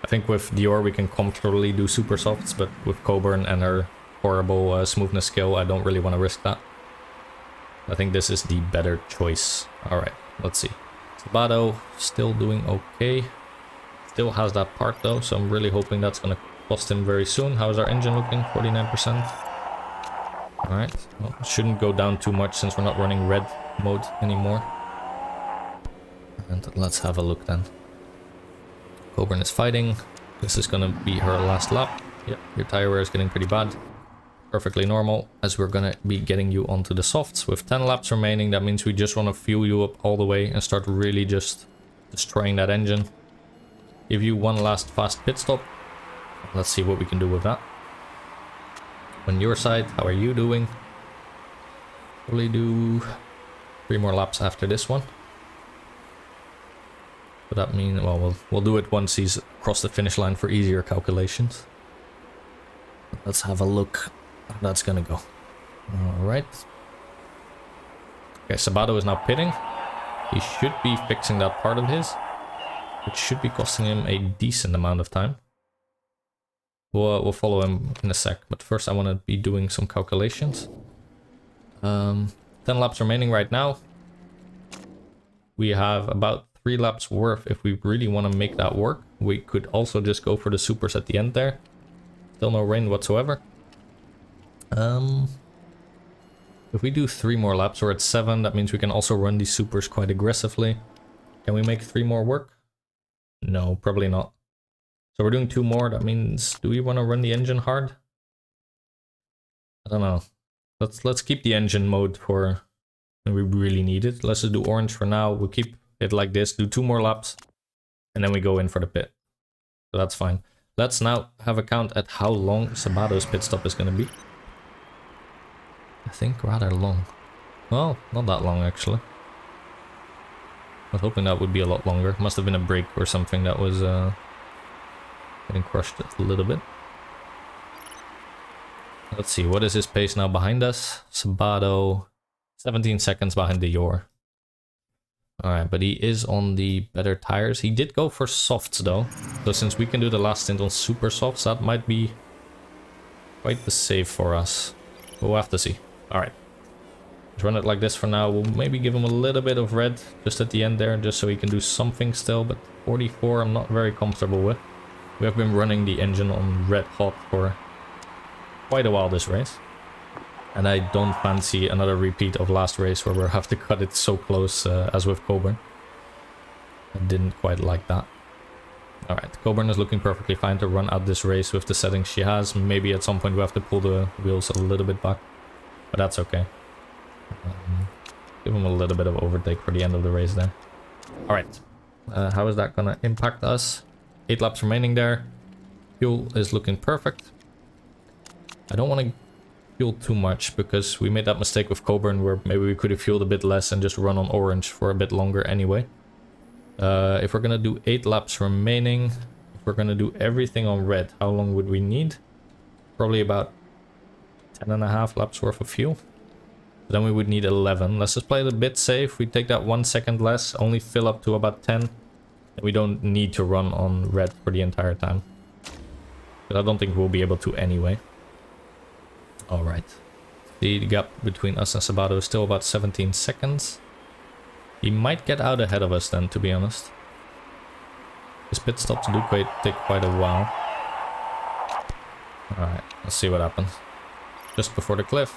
I think with Dior we can comfortably do super softs, but with Coburn and her horrible smoothness skill, I don't really want to risk that. I think this is the better choice. Alright, let's see. Sabato still doing okay. Still has that part though, so I'm really hoping that's going to cost him very soon. How's our engine looking? 49%. Alright, well, shouldn't go down too much since we're not running red mode anymore. And let's have a look then. Coburn is fighting. This is gonna be her last lap. Yep, your tire wear is getting pretty bad. Perfectly normal, as we're gonna be getting you onto the softs. With 10 laps remaining, that means we just want to fuel you up all the way and start really just destroying that engine. Give you one last fast pit stop. Let's see what we can do with that. On your side, how are you doing? Probably do 3 more laps after this one. But that means, well, we'll do it once he's across the finish line for easier calculations. Let's have a look how that's gonna go. Alright. Okay, Sabato is now pitting. He should be fixing that part of his, which should be costing him a decent amount of time. We'll follow him in a sec, but first I want to be doing some calculations. 10 laps remaining right now. We have about 3 laps worth if we really want to make that work. We could also just go for the supers at the end there. Still no rain whatsoever. If we do 3 more laps, we're at 7. That means we can also run these supers quite aggressively. Can we make 3 more work? No, probably not. So we're doing 2 more. That means, do we want to run the engine hard? I don't know. Let's keep the engine mode for when we really need it. Let's just do orange for now. We'll keep it like this, do 2 more laps, and then we go in for the pit. So that's fine. Let's now have a count at how long Sabato's pit stop is going to be. I think rather long. Well, not that long actually. I was hoping that would be a lot longer. Must have been a break or something that was getting crushed a little bit. Let's see, what is his pace now behind us? Sabato, 17 seconds behind the Yor. Alright, but he is on the better tires. He did go for softs though. So since we can do the last stint on super softs, that might be quite the save for us. We'll have to see. Alright. Let's run it like this for now. We'll maybe give him a little bit of red just at the end there, just so he can do something still. But 44 I'm not very comfortable with. We have been running the engine on red hot for quite a while this race. And I don't fancy another repeat of last race where we'll have to cut it so close as with Coburn. I didn't quite like that. Alright, Coburn is looking perfectly fine to run out this race with the settings she has. Maybe at some point we have to pull the wheels a little bit back. But that's okay. Give him a little bit of overtake for the end of the race there. Alright, how is that gonna impact us? 8 laps remaining there. Fuel is looking perfect. I don't want to fuel too much because we made that mistake with Coburn where maybe we could have fueled a bit less and just run on orange for a bit longer anyway. If we're gonna do 8 laps remaining, if we're gonna do everything on red, how long would we need? Probably about 10.5 laps worth of fuel. Then we would need 11. Let's just play it a bit safe. We take that 1 second less, only fill up to about 10. And we don't need to run on red for the entire time. But I don't think we'll be able to anyway. Alright. The gap between us and Sabato is still about 17 seconds. He might get out ahead of us then, to be honest. His pit stops do take quite a while. Alright, let's see what happens. Just before the cliff.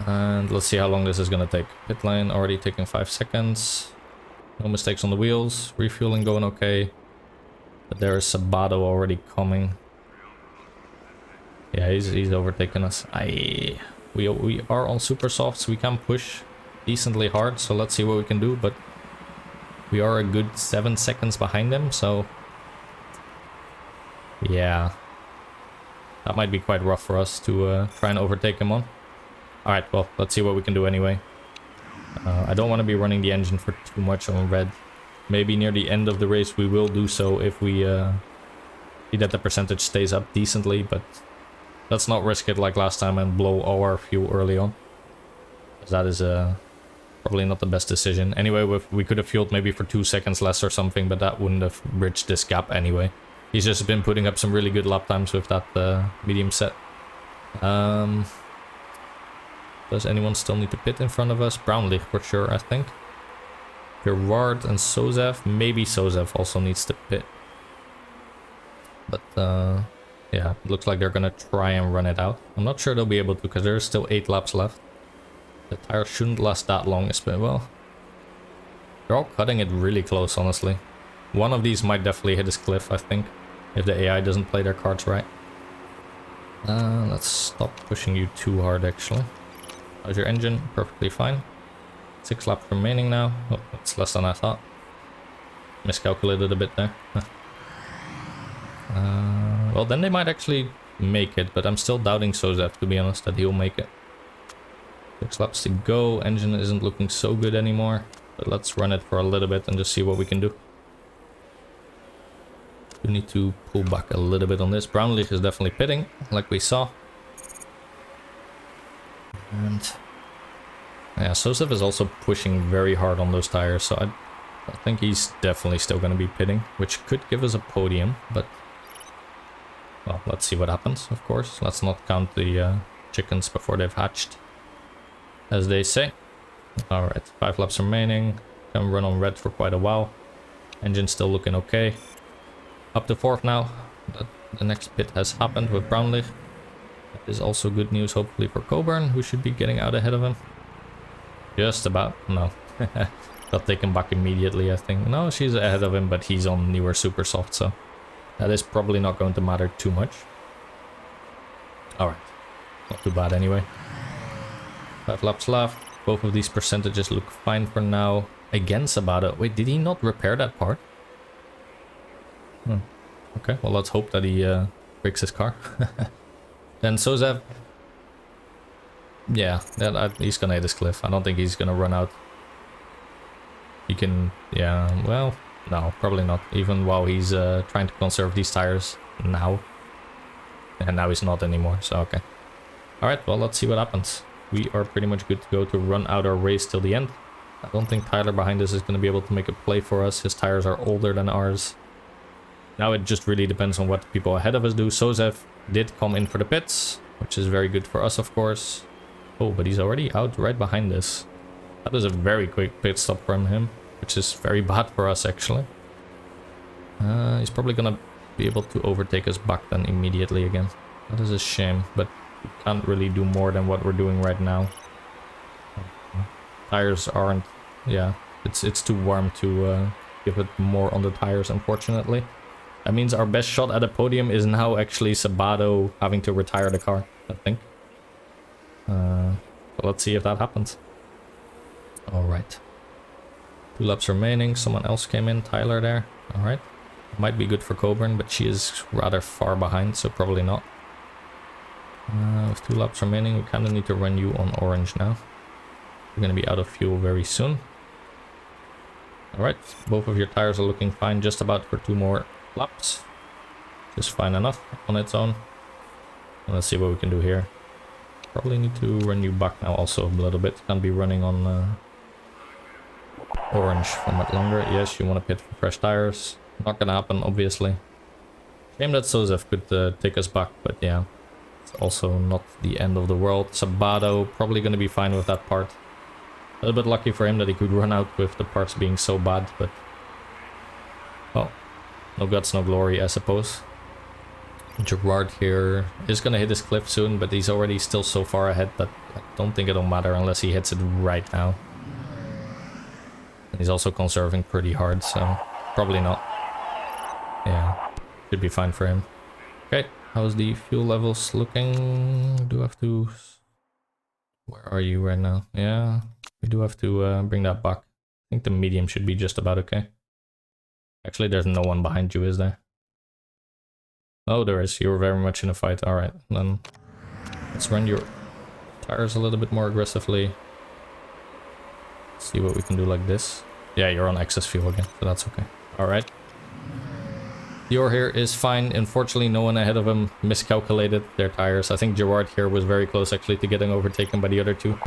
And let's see how long this is gonna take. Pit lane already taking 5 seconds. No mistakes on the wheels. Refueling going okay. But there is Sabato already coming. Yeah, he's overtaking us. We are on super softs. We can push decently hard, so let's see what we can do. But we are a good 7 seconds behind him, so yeah, that might be quite rough for us to try and overtake him on. Alright, well, let's see what we can do anyway. I don't want to be running the engine for too much on red. Maybe near the end of the race we will do so if we see that the percentage stays up decently, but let's not risk it like last time and blow all our fuel early on. That is probably not the best decision. Anyway, we could have fueled maybe for 2 seconds less or something, but that wouldn't have bridged this gap anyway. He's just been putting up some really good lap times with that medium set. Does anyone still need to pit in front of us? Brownlee for sure, I think. Gerard and Sozev. Maybe Sozev also needs to pit. But yeah, it looks like they're gonna try and run it out. I'm not sure they'll be able to because there's still 8 laps left. The tires shouldn't last that long, well. They're all cutting it really close, honestly. One of these might definitely hit this cliff, I think, if the AI doesn't play their cards right. Let's stop pushing you too hard, actually. How's your engine? Perfectly fine. 6 laps remaining now. Oh, that's less than I thought. Miscalculated a bit there. Well, then they might actually make it, but I'm still doubting Sozev, to be honest, that he'll make it. 6 laps to go. Engine isn't looking so good anymore. But let's run it for a little bit and just see what we can do. We need to pull back a little bit on this. Brownlee is definitely pitting, like we saw. And yeah, Sosev is also pushing very hard on those tires, so I think he's definitely still going to be pitting, which could give us a podium, but well, let's see what happens, of course. Let's not count the chickens before they've hatched, as they say. Alright, 5 laps remaining. Can run on red for quite a while. Engine still looking okay. Up to 4th now. The next pit has happened with Brownlee. That is also good news, hopefully, for Coburn, who should be getting out ahead of him. Just about. No. Got taken back immediately, I think. No, she's ahead of him, but he's on newer super soft, so that is probably not going to matter too much. Alright. Not too bad anyway. 5 laps left. Both of these percentages look fine for now. Again, Sabato. Wait, did he not repair that part? Okay, well, let's hope that he breaks his car. Then Sosev. Yeah, he's gonna hit this cliff. I don't think he's gonna run out. He can, yeah, well, no, probably not. Even while he's trying to conserve these tires now. And now he's not anymore, so okay. Alright, well, let's see what happens. We are pretty much good to go to run out our race till the end. I don't think Tyler behind us is going to be able to make a play for us. His tires are older than ours. Now it just really depends on what the people ahead of us do. Sosev did come in for the pits, which is very good for us, of course. Oh, but he's already out right behind us. That is a very quick pit stop from him, which is very bad for us, actually. He's probably going to be able to overtake us back then immediately again. That is a shame, but we can't really do more than what we're doing right now. Tires aren't... yeah, it's too warm to give it more on the tires, unfortunately. That means our best shot at a podium is now actually Sabato having to retire the car, I think. But let's see if that happens. Alright. 2 laps remaining. Someone else came in. Tyler there. Alright. Might be good for Coburn, but she is rather far behind, so probably not. With 2 laps remaining, we kind of need to run you on orange now. We're going to be out of fuel very soon. Alright. Both of your tires are looking fine, just about for 2 more laps. Just fine enough on its own. And let's see what we can do here. Probably need to run you back now also a little bit. Can't be running on orange for much longer. Yes, you want to pit for fresh tires. Not gonna happen, obviously. Shame that Sosev could take us back, but yeah. It's also not the end of the world. Sabato probably gonna be fine with that part. A little bit lucky for him that he could run out with the parts being so bad, but... well, no guts, no glory, I suppose. Gerard here is gonna hit this cliff soon, but he's already still so far ahead that I don't think it'll matter unless he hits it right now. And he's also conserving pretty hard, so probably not. Yeah, should be fine for him. Okay, how's the fuel levels looking? Do I have to... where are you right now? Yeah, we do have to bring that back. I think the medium should be just about okay. Actually, there's no one behind you, is there? Oh, there is. You're very much in a fight. Alright, then let's run your tires a little bit more aggressively. See what we can do like this. Yeah, you're on excess fuel again, so that's okay. Alright. Dior here is fine. Unfortunately, no one ahead of him miscalculated their tires. I think Gerard here was very close actually to getting overtaken by the other two.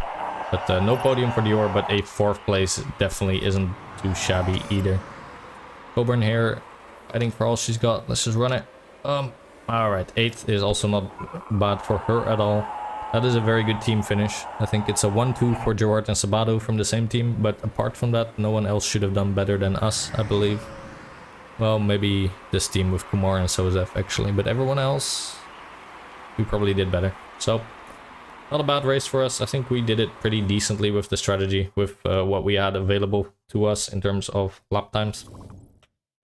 But no podium for Dior, but a 4th place definitely isn't too shabby either. Coburn here, fighting for all she's got. Let's just run it. Alright, 8th is also not bad for her at all. That is a very good team finish. I think it's a 1-2 for Gerard and Sabato from the same team, but apart from that, no one else should have done better than us, I believe. Well, maybe this team with Kumar and Sosev actually, but everyone else, we probably did better. So, not a bad race for us. I think we did it pretty decently with the strategy, with what we had available to us in terms of lap times.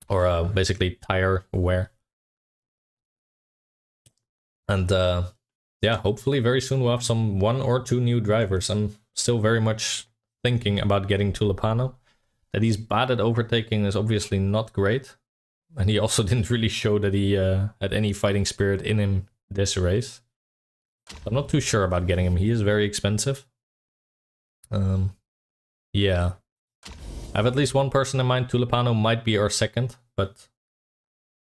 Or basically tire wear. And yeah, hopefully very soon we'll have 1 or 2 new drivers. I'm still very much thinking about getting Tulipano. That he's bad at overtaking is obviously not great. And he also didn't really show that he had any fighting spirit in him this race. I'm not too sure about getting him. He is very expensive. Yeah. I have at least one person in mind. Tulipano might be our second, but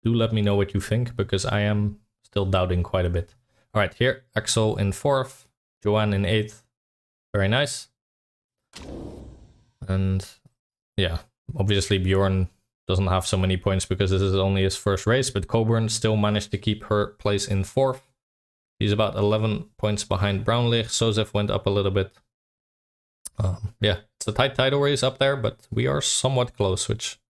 do let me know what you think, because I am still doubting quite a bit. All right, here, Axel in 4th, Joanne in 8th. Very nice. And yeah, obviously Bjorn doesn't have so many points because this is only his first race, but Coburn still managed to keep her place in 4th. He's about 11 points behind Brownlee. Sozev went up a little bit. Yeah, it's a tight title race up there, but we are somewhat close, which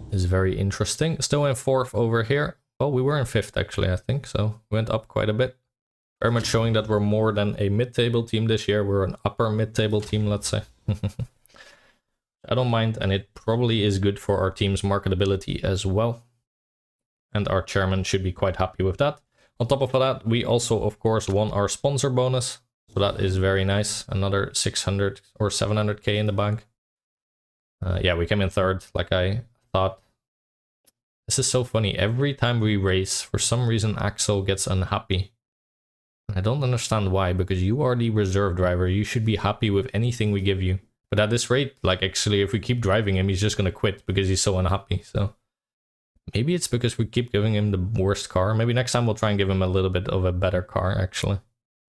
is very interesting. Still in 4th over here. Well, we were in 5th actually, I think, so went up quite a bit. Very much showing that we're more than a mid-table team this year. We're an upper mid-table team, let's say. I don't mind, and it probably is good for our team's marketability as well. And our chairman should be quite happy with that. On top of that, we also, of course, won our sponsor bonus. So that is very nice. Another 600 or 700k in the bank. Yeah, we came in 3rd, like I thought. This is so funny. Every time we race, for some reason, Axel gets unhappy. I don't understand why, because you are the reserve driver. You should be happy with anything we give you. But at this rate, like actually, if we keep driving him, he's just going to quit because he's so unhappy. So maybe it's because we keep giving him the worst car. Maybe next time we'll try and give him a little bit of a better car, actually.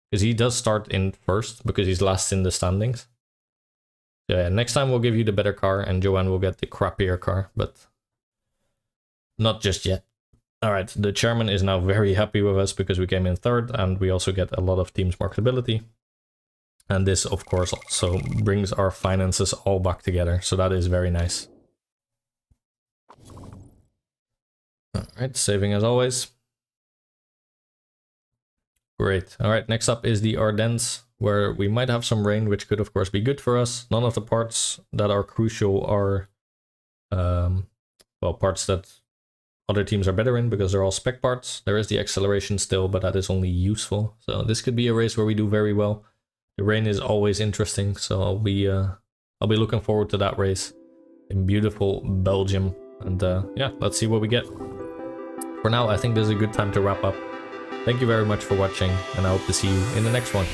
Because he does start in 1st, because he's last in the standings. So yeah, next time we'll give you the better car, and Joanne will get the crappier car, but not just yet. Alright, the chairman is now very happy with us because we came in 3rd, and we also get a lot of team's marketability. And this, of course, also brings our finances all back together, so that is very nice. Alright, saving as always. Great. Alright, next up is the Ardennes, where we might have some rain, which could, of course, be good for us. None of the parts that are crucial are, well, parts that other teams are better in, because they're all spec parts. There is the acceleration still, but that is only useful. So this could be a race where we do very well. The rain is always interesting, so I'll be looking forward to that race in beautiful Belgium. And yeah, let's see what we get. For now, I think this is a good time to wrap up. Thank you very much for watching, and I hope to see you in the next one.